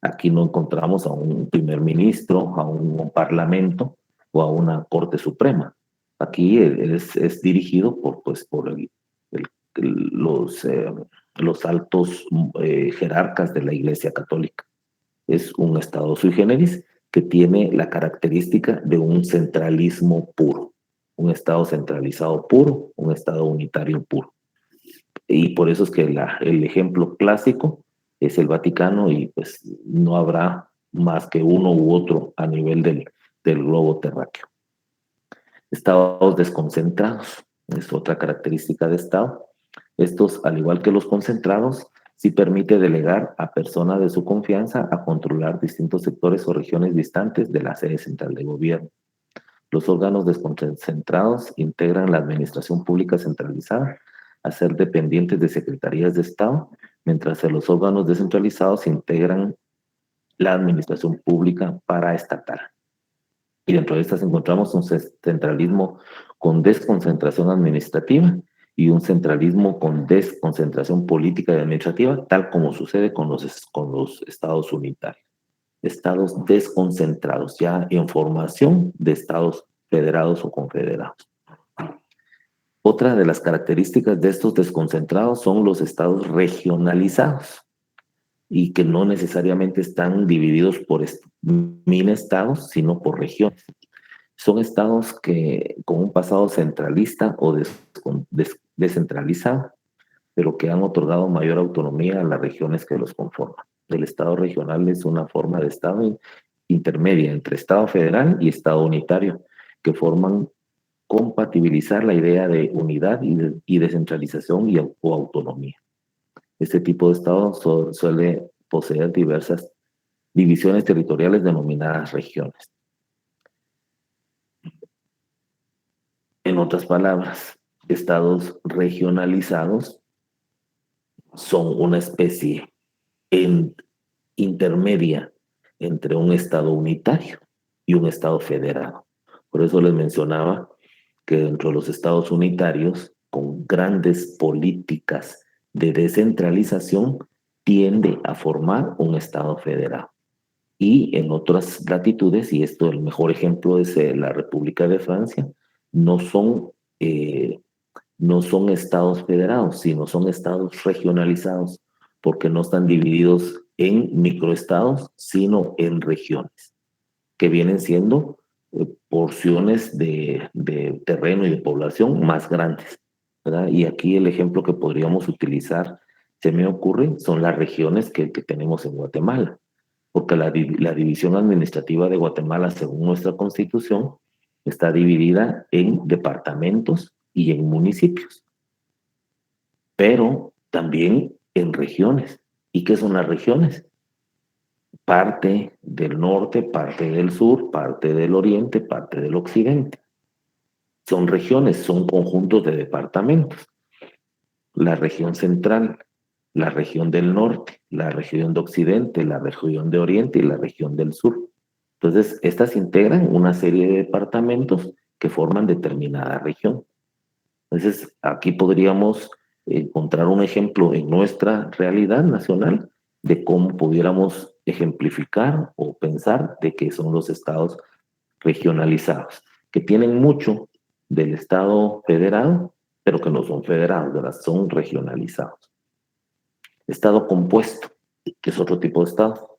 Aquí no encontramos a un primer ministro, a un parlamento o a una corte suprema. Aquí es dirigido por los altos jerarcas de la Iglesia Católica. Es un estado sui generis que tiene la característica de un centralismo puro, un estado centralizado puro, un estado unitario puro. Y por eso es que el ejemplo clásico es el Vaticano, y pues no habrá más que uno u otro a nivel del globo terráqueo. Estados desconcentrados es otra característica de Estado. Estos, al igual que los concentrados, sí permite delegar a personas de su confianza a controlar distintos sectores o regiones distantes de la sede central de gobierno. Los órganos desconcentrados integran la administración pública centralizada a ser dependientes de secretarías de Estado, mientras que los órganos descentralizados integran la administración pública paraestatal. Y dentro de estas encontramos un centralismo con desconcentración administrativa y un centralismo con desconcentración política y administrativa, tal como sucede con los estados unitarios. Estados desconcentrados, ya en formación de estados federados o confederados. Otra de las características de estos desconcentrados son los estados regionalizados y que no necesariamente están divididos por mini estados, sino por regiones. Son estados que con un pasado centralista o descentralizado, pero que han otorgado mayor autonomía a las regiones que los conforman. El estado regional es una forma de estado intermedia entre estado federal y estado unitario, que forman compatibilizar la idea de unidad y descentralización o autonomía. Este tipo de estado suele poseer diversas divisiones territoriales denominadas regiones. En otras palabras, estados regionalizados son una especie intermedia entre un estado unitario y un estado federado. Por eso les mencionaba que dentro de los estados unitarios, con grandes políticas de descentralización, tiende a formar un estado federado. Y en otras latitudes, y esto el mejor ejemplo es la República de Francia, no son, eh, no son estados federados, sino son estados regionalizados, porque no están divididos en microestados, sino en regiones, que vienen siendo porciones de terreno y de población más grandes, ¿verdad? Y aquí el ejemplo que podríamos utilizar, se me ocurre, son las regiones que tenemos en Guatemala, porque la división administrativa de Guatemala, según nuestra constitución, está dividida en departamentos y en municipios, pero también en regiones. ¿Y qué son las regiones? Parte del norte, parte del sur, parte del oriente, parte del occidente. Son regiones, son conjuntos de departamentos. La región central, la región del norte, la región de occidente, la región de oriente y la región del sur. Entonces, estas integran una serie de departamentos que forman determinada región. Entonces, aquí podríamos encontrar un ejemplo en nuestra realidad nacional de cómo pudiéramos ejemplificar o pensar de que son los estados regionalizados, que tienen mucho del estado federado, pero que no son federados, ¿verdad? Son regionalizados. Estado compuesto, que es otro tipo de estado,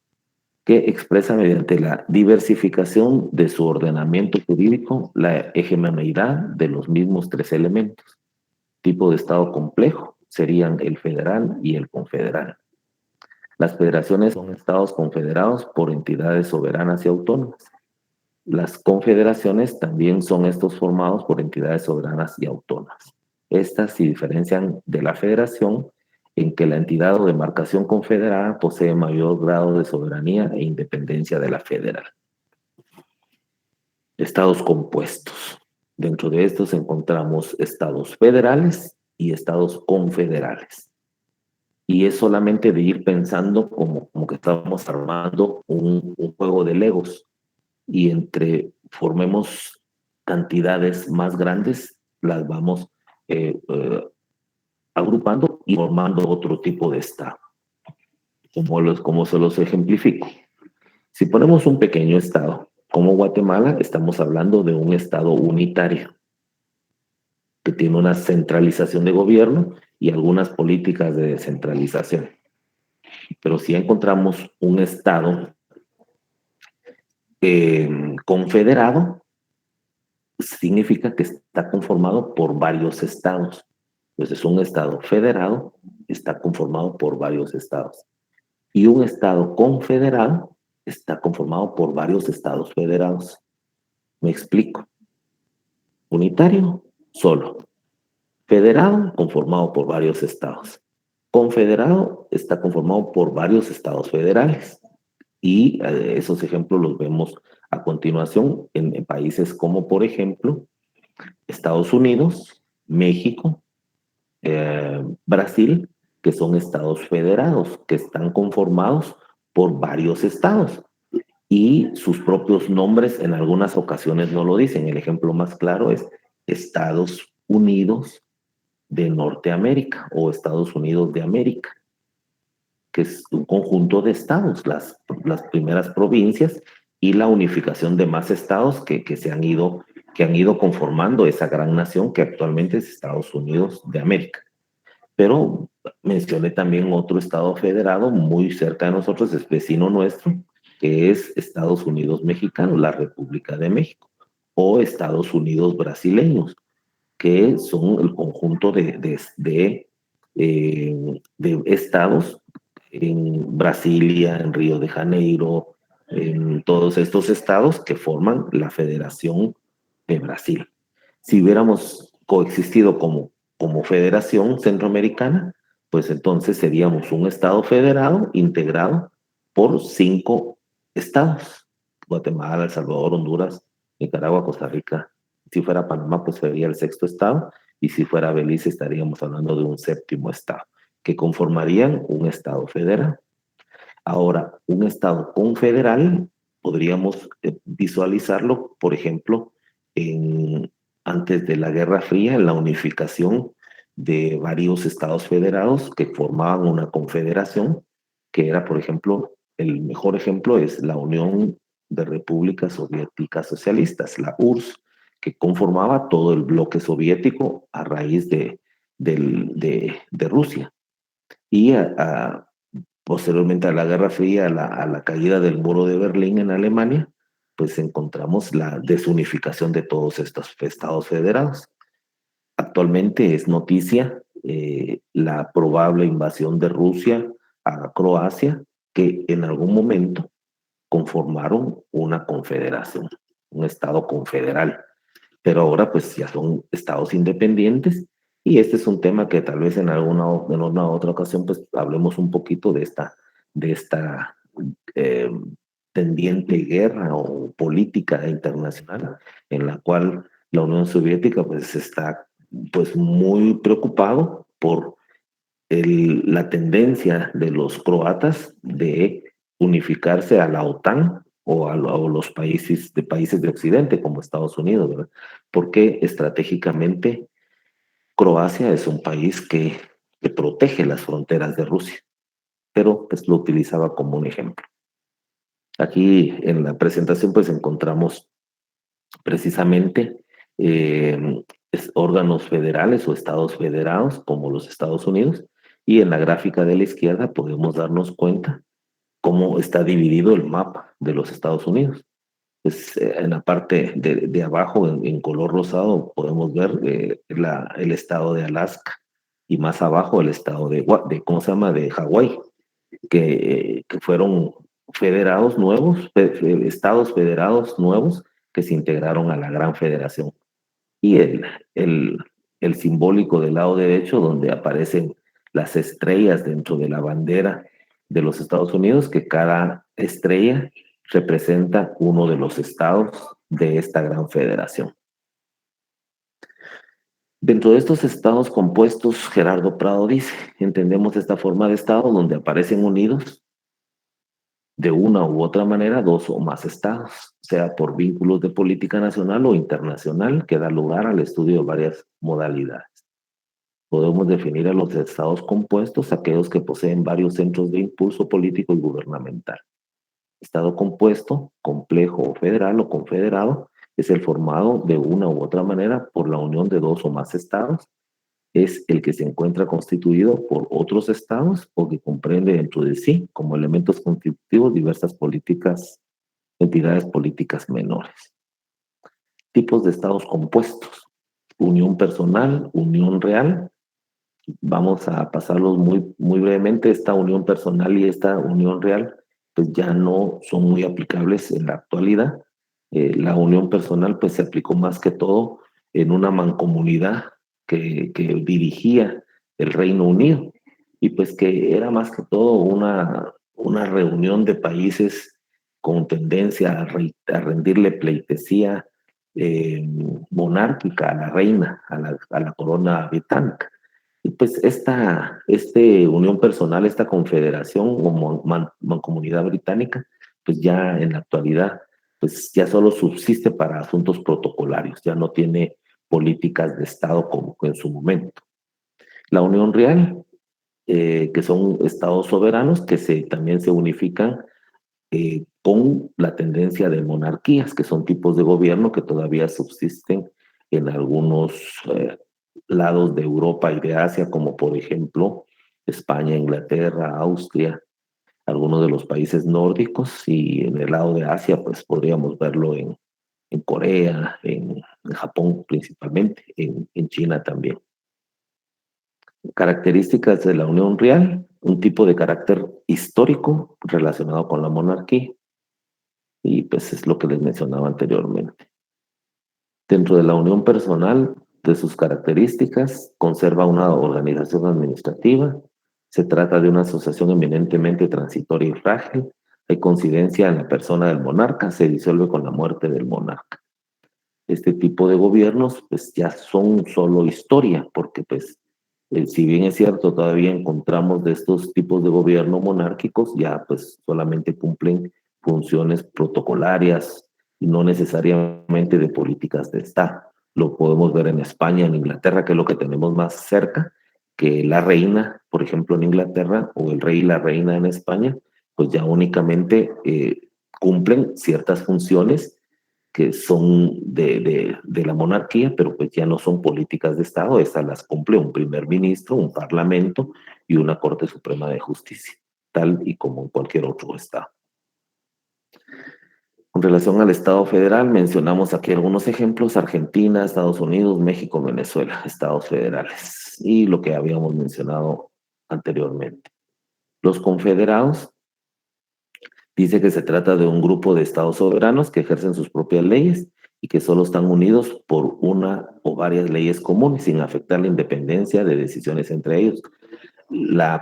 que expresa mediante la diversificación de su ordenamiento jurídico la hegemoneidad de los mismos tres elementos. Tipo de estado complejo serían el federal y el confederal. Las federaciones son estados confederados por entidades soberanas y autónomas. Las confederaciones también son estos formados por entidades soberanas y autónomas. Estas se diferencian de la federación en que la entidad o demarcación confederada posee mayor grado de soberanía e independencia de la federal. Estados compuestos. Dentro de estos encontramos estados federales y estados confederales. Y es solamente de ir pensando como que estamos armando un juego de Legos y entre formemos cantidades más grandes, las vamos agrupando y formando otro tipo de estado, como se los ejemplifico. Si ponemos un pequeño estado, como Guatemala, estamos hablando de un estado unitario, que tiene una centralización de gobierno y algunas políticas de descentralización. Pero si encontramos un estado confederado, significa que está conformado por varios estados. Entonces, un estado federado está conformado por varios estados. Y un estado confederado está conformado por varios estados federados. Me explico. Unitario, solo. Federado, conformado por varios estados. Confederado está conformado por varios estados federales. Y esos ejemplos los vemos a continuación en países como, por ejemplo, Estados Unidos, México, Brasil, que son estados federados, que están conformados por varios estados. y sus propios nombres en algunas ocasiones no lo dicen. El ejemplo más claro es Estados Unidos de Norteamérica o Estados Unidos de América, que es un conjunto de estados, las primeras provincias y la unificación de más estados que han ido conformando esa gran nación que actualmente es Estados Unidos de América. Pero mencioné también otro estado federado muy cerca de nosotros, es vecino nuestro, que es Estados Unidos mexicano, la República de México, o Estados Unidos brasileños, que son el conjunto de estados en Brasilia, en Río de Janeiro, en todos estos estados que forman la Federación de Brasil. Si hubiéramos coexistido como Federación Centroamericana, pues entonces seríamos un estado federado integrado por 5 estados: Guatemala, El Salvador, Honduras, Nicaragua, Costa Rica. Si fuera Panamá, pues sería el sexto estado, y si fuera Belice estaríamos hablando de un séptimo estado, que conformarían un estado federal. Ahora, un estado confederal podríamos visualizarlo, por ejemplo, antes de la Guerra Fría, en la unificación de varios estados federados que formaban una confederación, que era, por ejemplo, el mejor ejemplo es la Unión de Repúblicas Soviéticas Socialistas, la URSS, que conformaba todo el bloque soviético a raíz de Rusia. Y posteriormente a la Guerra Fría, a la caída del muro de Berlín en Alemania, pues encontramos la desunificación de todos estos estados federados. Actualmente es noticia la probable invasión de Rusia a Croacia, que en algún momento conformaron una confederación, un estado confederal, pero ahora pues ya son estados independientes, y este es un tema que tal vez en una otra ocasión pues hablemos un poquito de esta eh, tendiente guerra o política internacional en la cual la Unión Soviética pues está pues muy preocupado por la tendencia de los croatas de unificarse a la OTAN o los países de Occidente como Estados Unidos, ¿verdad? Porque estratégicamente Croacia es un país que protege las fronteras de Rusia, pero pues lo utilizaba como un ejemplo. Aquí en la presentación pues encontramos precisamente órganos federales o estados federados como los Estados Unidos, y en la gráfica de la izquierda podemos darnos cuenta cómo está dividido el mapa de los Estados Unidos. Pues, en la parte de abajo, en color rosado, podemos ver el estado de Alaska, y más abajo el estado ¿cómo se llama?, de Hawái, que fueron federados nuevos, estados federados nuevos que se integraron a la gran federación. Y el, el simbólico del lado derecho, donde aparecen las estrellas dentro de la bandera de los Estados Unidos, que cada estrella representa uno de los estados de esta gran federación. Dentro de estos estados compuestos, Gerardo Prado dice: entendemos esta forma de estado donde aparecen unidos de una u otra manera dos o más estados, sea por vínculos de política nacional o internacional, que da lugar al estudio de varias modalidades. Podemos definir a los estados compuestos aquellos que poseen varios centros de impulso político y gubernamental. Estado compuesto, complejo o federal o confederado, es el formado de una u otra manera por la unión de dos o más estados. Es el que se encuentra constituido por otros estados o que comprende dentro de sí, como elementos constitutivos, diversas entidades políticas menores. Tipos de estados compuestos: unión personal, unión real. Vamos a pasarlos muy brevemente. Esta unión personal y esta unión real pues ya no son muy aplicables en la actualidad. La unión personal pues se aplicó más que todo en una mancomunidad que dirigía el Reino Unido, y pues que era más que todo una reunión de países con tendencia a rendirle pleitesía monárquica a la reina, a la corona británica. Y pues esta unión personal, esta confederación o mancomunidad británica, pues ya en la actualidad, pues ya solo subsiste para asuntos protocolarios, ya no tiene políticas de Estado como en su momento. La Unión Real, que son estados soberanos que también se unifican con la tendencia de monarquías, que son tipos de gobierno que todavía subsisten en algunos lados de Europa y de Asia, como por ejemplo España, Inglaterra, Austria, algunos de los países nórdicos, y en el lado de Asia, pues podríamos verlo en Corea, en Japón principalmente, en China también. Características de la Unión Real: un tipo de carácter histórico relacionado con la monarquía, y pues es lo que les mencionaba anteriormente. Dentro de la unión personal, de sus características, conserva una organización administrativa, se trata de una asociación eminentemente transitoria y frágil, hay coincidencia en la persona del monarca, se disuelve con la muerte del monarca. Este tipo de gobiernos pues ya son solo historia, porque pues si bien es cierto, todavía encontramos de estos tipos de gobierno monárquicos, ya pues solamente cumplen funciones protocolarias y no necesariamente de políticas de Estado. Lo podemos ver en España, en Inglaterra, que es lo que tenemos más cerca, que la reina, por ejemplo, en Inglaterra, o el rey y la reina en España, pues ya únicamente cumplen ciertas funciones que son de la monarquía, pero pues ya no son políticas de Estado, esas las cumple un primer ministro, un parlamento y una Corte Suprema de Justicia, tal y como en cualquier otro Estado. Con relación al Estado federal, mencionamos aquí algunos ejemplos: Argentina, Estados Unidos, México, Venezuela, estados federales, y lo que habíamos mencionado anteriormente. Los confederados, dice que se trata de un grupo de estados soberanos que ejercen sus propias leyes y que solo están unidos por una o varias leyes comunes sin afectar la independencia de decisiones entre ellos.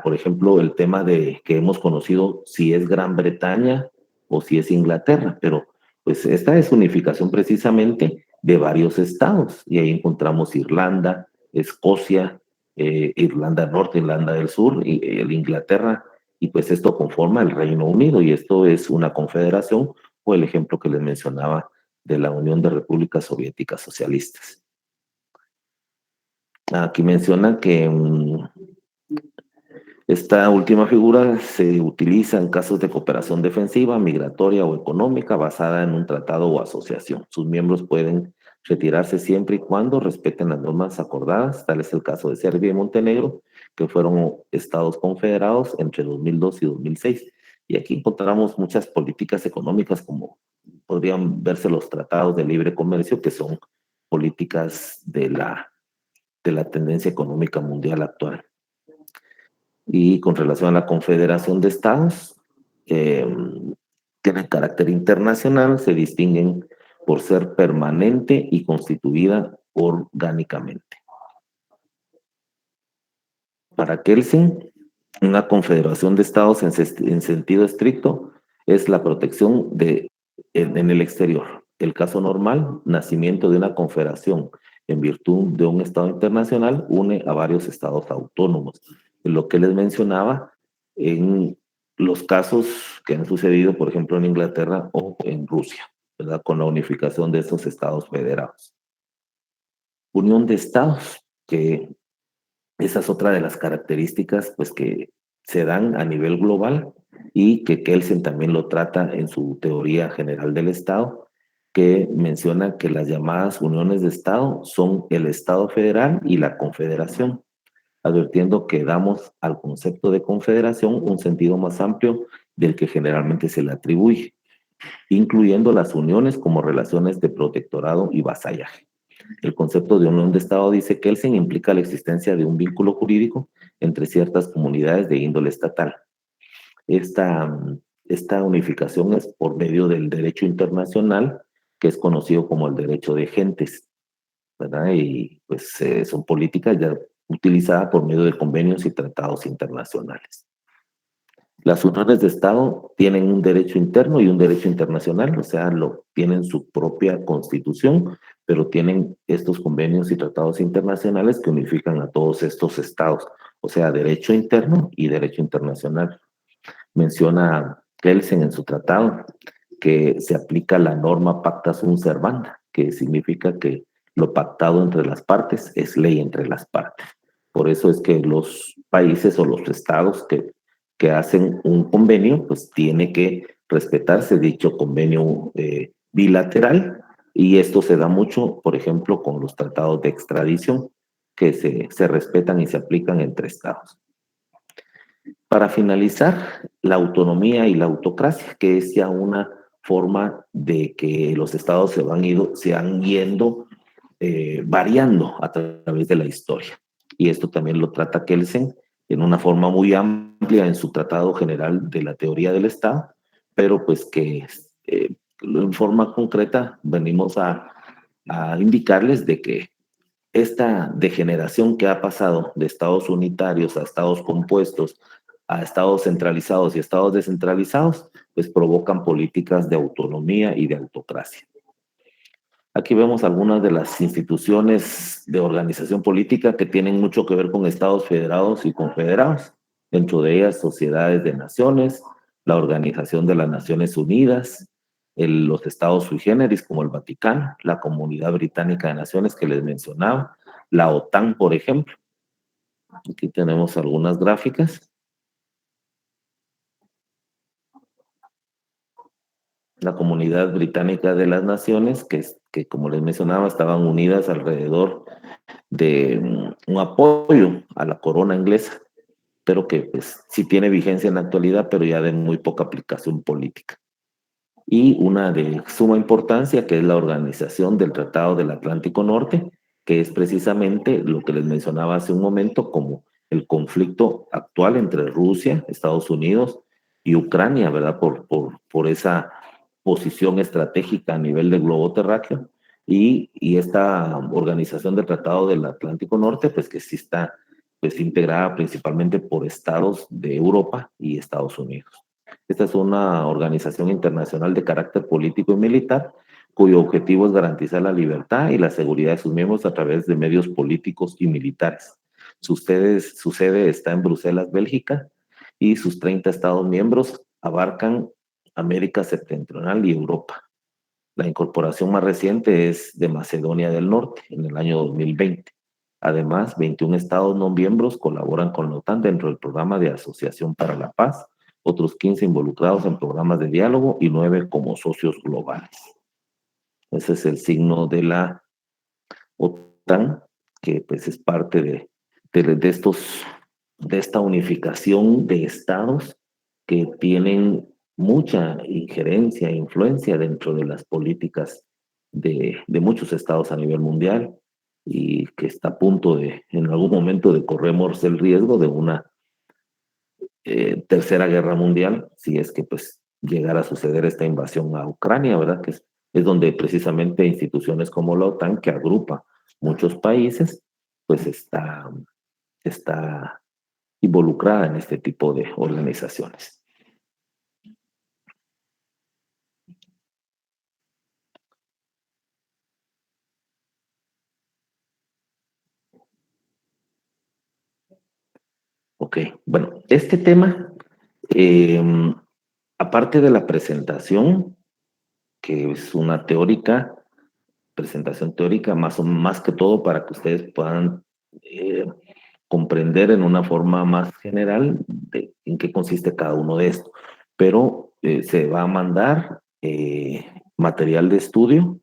Por ejemplo, el tema de que hemos conocido si es Gran Bretaña o si es Inglaterra, pero pues esta es unificación precisamente de varios estados, y ahí encontramos Irlanda, Escocia, Irlanda Norte, Irlanda del Sur y Inglaterra, y pues esto conforma el Reino Unido, y esto es una confederación, o el ejemplo que les mencionaba de la Unión de Repúblicas Soviéticas Socialistas. Aquí menciona que esta última figura se utiliza en casos de cooperación defensiva, migratoria o económica basada en un tratado o asociación. Sus miembros pueden retirarse siempre y cuando respeten las normas acordadas. Tal es el caso de Serbia y Montenegro, que fueron estados confederados entre 2002 y 2006. Y aquí encontramos muchas políticas económicas, como podrían verse los tratados de libre comercio, que son políticas de la tendencia económica mundial actual. Y con relación a la Confederación de Estados, tienen carácter internacional, se distinguen por ser permanente y constituida orgánicamente. Para Kelsen, una confederación de estados en sentido estricto es la protección en el exterior. El caso normal: nacimiento de una confederación en virtud de un estado internacional, une a varios estados autónomos. Lo que les mencionaba en los casos que han sucedido, por ejemplo, en Inglaterra o en Rusia, ¿verdad? Con la unificación de estos estados federados. Unión de estados, que esa es otra de las características pues, que se dan a nivel global, y que Kelsen también lo trata en su teoría general del Estado, que menciona que las llamadas uniones de Estado son el Estado federal y la confederación, advirtiendo que damos al concepto de confederación un sentido más amplio del que generalmente se le atribuye, incluyendo las uniones como relaciones de protectorado y vasallaje. El concepto de unión de Estado, dice Kelsen, implica la existencia de un vínculo jurídico entre ciertas comunidades de índole estatal. Esta unificación es por medio del derecho internacional, que es conocido como el derecho de gentes, ¿verdad? Y pues son políticas ya utilizadas por medio de convenios y tratados internacionales. Las uniones de Estado tienen un derecho interno y un derecho internacional, o sea, tienen su propia constitución, pero tienen estos convenios y tratados internacionales que unifican a todos estos estados, o sea, derecho interno y derecho internacional. Menciona Kelsen en su tratado, que se aplica la norma pacta sunt servanda, que significa que lo pactado entre las partes es ley entre las partes. Por eso es que los países o los estados que hacen un convenio, pues tiene que respetarse dicho convenio bilateral, y esto se da mucho, por ejemplo, con los tratados de extradición que se respetan y se aplican entre estados. Para finalizar, la autonomía y la autocracia, que es ya una forma de que los estados se han yendo variando a través de la historia. Y esto también lo trata Kelsen en una forma muy amplia en su Tratado General de la Teoría del Estado, pero pues que en forma concreta venimos a indicarles de que esta degeneración que ha pasado de estados unitarios a estados compuestos, a estados centralizados y estados descentralizados, pues provocan políticas de autonomía y de autocracia. Aquí vemos algunas de las instituciones de organización política que tienen mucho que ver con estados federados y confederados, dentro de ellas sociedades de naciones, la Organización de las Naciones Unidas, los estados sui generis como el Vaticano, la Comunidad Británica de Naciones que les mencionaba, la OTAN, por ejemplo. Aquí tenemos algunas gráficas. La Comunidad Británica de las Naciones, que como les mencionaba, estaban unidas alrededor de un apoyo a la corona inglesa, pero que pues sí tiene vigencia en la actualidad, pero ya de muy poca aplicación política. Y una de suma importancia, que es la Organización del Tratado del Atlántico Norte, que es precisamente lo que les mencionaba hace un momento como el conflicto actual entre Rusia, Estados Unidos y Ucrania, ¿verdad? Por esa posición estratégica a nivel del globo terráqueo. Y esta organización del Tratado del Atlántico Norte, pues que sí está pues, integrada principalmente por estados de Europa y Estados Unidos. Esta es una organización internacional de carácter político y militar, cuyo objetivo es garantizar la libertad y la seguridad de sus miembros a través de medios políticos y militares. Su sede está en Bruselas, Bélgica, y sus 30 estados miembros abarcan América Septentrional y Europa. La incorporación más reciente es de Macedonia del Norte, en el año 2020. Además, 21 estados no miembros colaboran con la OTAN dentro del programa de Asociación para la Paz, otros 15 involucrados en programas de diálogo y 9 como socios globales. Ese es el signo de la OTAN, que pues es parte de esta unificación de estados que tienen mucha injerencia e influencia dentro de las políticas de muchos estados a nivel mundial, y que está a punto en algún momento, de corremos el riesgo de una tercera guerra mundial, si es que pues llegara a suceder esta invasión a Ucrania, ¿verdad? Que es donde precisamente instituciones como la OTAN, que agrupa muchos países, pues está involucrada en este tipo de organizaciones. Ok, bueno, este tema, eh, aparte de la presentación, que es una presentación teórica, más que todo para que ustedes puedan comprender en una forma más general en qué consiste cada uno de estos. Pero se va a mandar material de estudio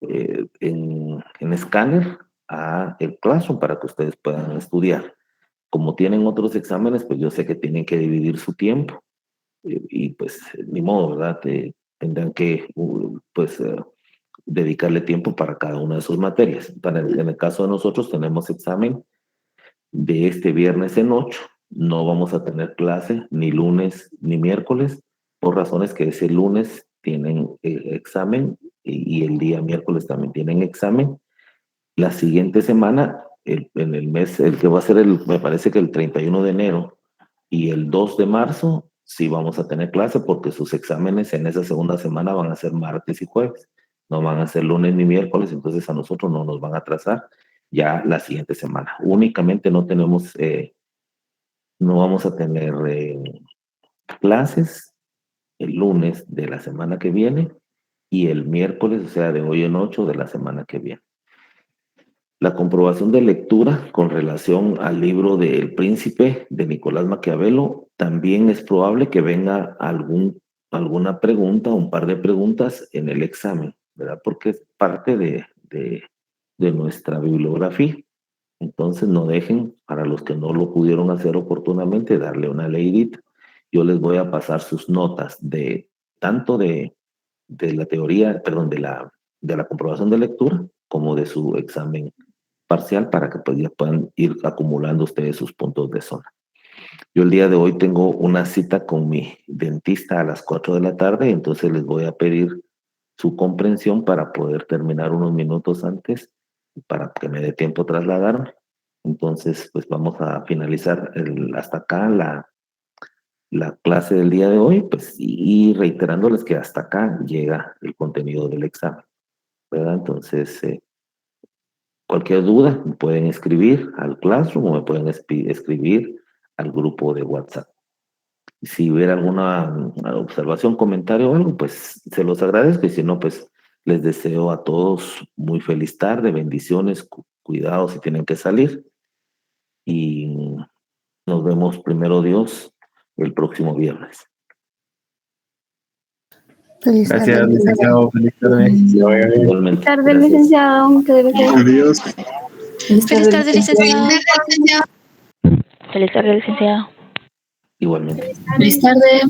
en escáner a el Classroom para que ustedes puedan estudiar. Como tienen otros exámenes, pues yo sé que tienen que dividir su tiempo y pues ni modo, ¿verdad? Tendrán que pues dedicarle tiempo para cada una de sus materias. En el caso de nosotros tenemos examen de este viernes en 8. No vamos a tener clase ni lunes ni miércoles, por razones que ese lunes tienen examen y el día miércoles también tienen examen. La siguiente semana, en el mes, el que va a ser me parece que el 31 de enero y el 2 de marzo, sí vamos a tener clase, porque sus exámenes en esa segunda semana van a ser martes y jueves, no van a ser lunes ni miércoles, entonces a nosotros no nos van a atrasar ya la siguiente semana. Únicamente no vamos a tener clases el lunes de la semana que viene y el miércoles, o sea, de hoy en 8 de la semana que viene. La comprobación de lectura con relación al libro de El Príncipe de Nicolás Maquiavelo, también es probable que venga alguna pregunta, un par de preguntas en el examen, ¿verdad? Porque es parte de nuestra bibliografía. Entonces no dejen, para los que no lo pudieron hacer oportunamente, darle una leidita. Yo les voy a pasar sus notas tanto de la teoría, perdón, de la comprobación de lectura, como de su examen parcial, para que pues ya puedan ir acumulando ustedes sus puntos de zona. Yo el día de hoy tengo una cita con mi dentista a las 4 de la tarde, entonces les voy a pedir su comprensión para poder terminar unos minutos antes, para que me dé tiempo a trasladarme. Entonces, pues vamos a finalizar hasta acá la clase del día de hoy, pues, y reiterándoles que hasta acá llega el contenido del examen, ¿verdad? Entonces, cualquier duda me pueden escribir al Classroom o me pueden escribir al grupo de WhatsApp. Si hubiera alguna observación, comentario o algo, pues se los agradezco, y si no, pues les deseo a todos muy feliz tarde, bendiciones, cuidado si tienen que salir, y nos vemos primero Dios el próximo viernes. Feliz Gracias, tarde. licenciado. Feliz tarde. Igualmente. Feliz tarde, Gracias. licenciado. Que debe ser. Adiós. Feliz tarde, licenciado. Feliz tarde, licenciado. Igualmente. Feliz tarde.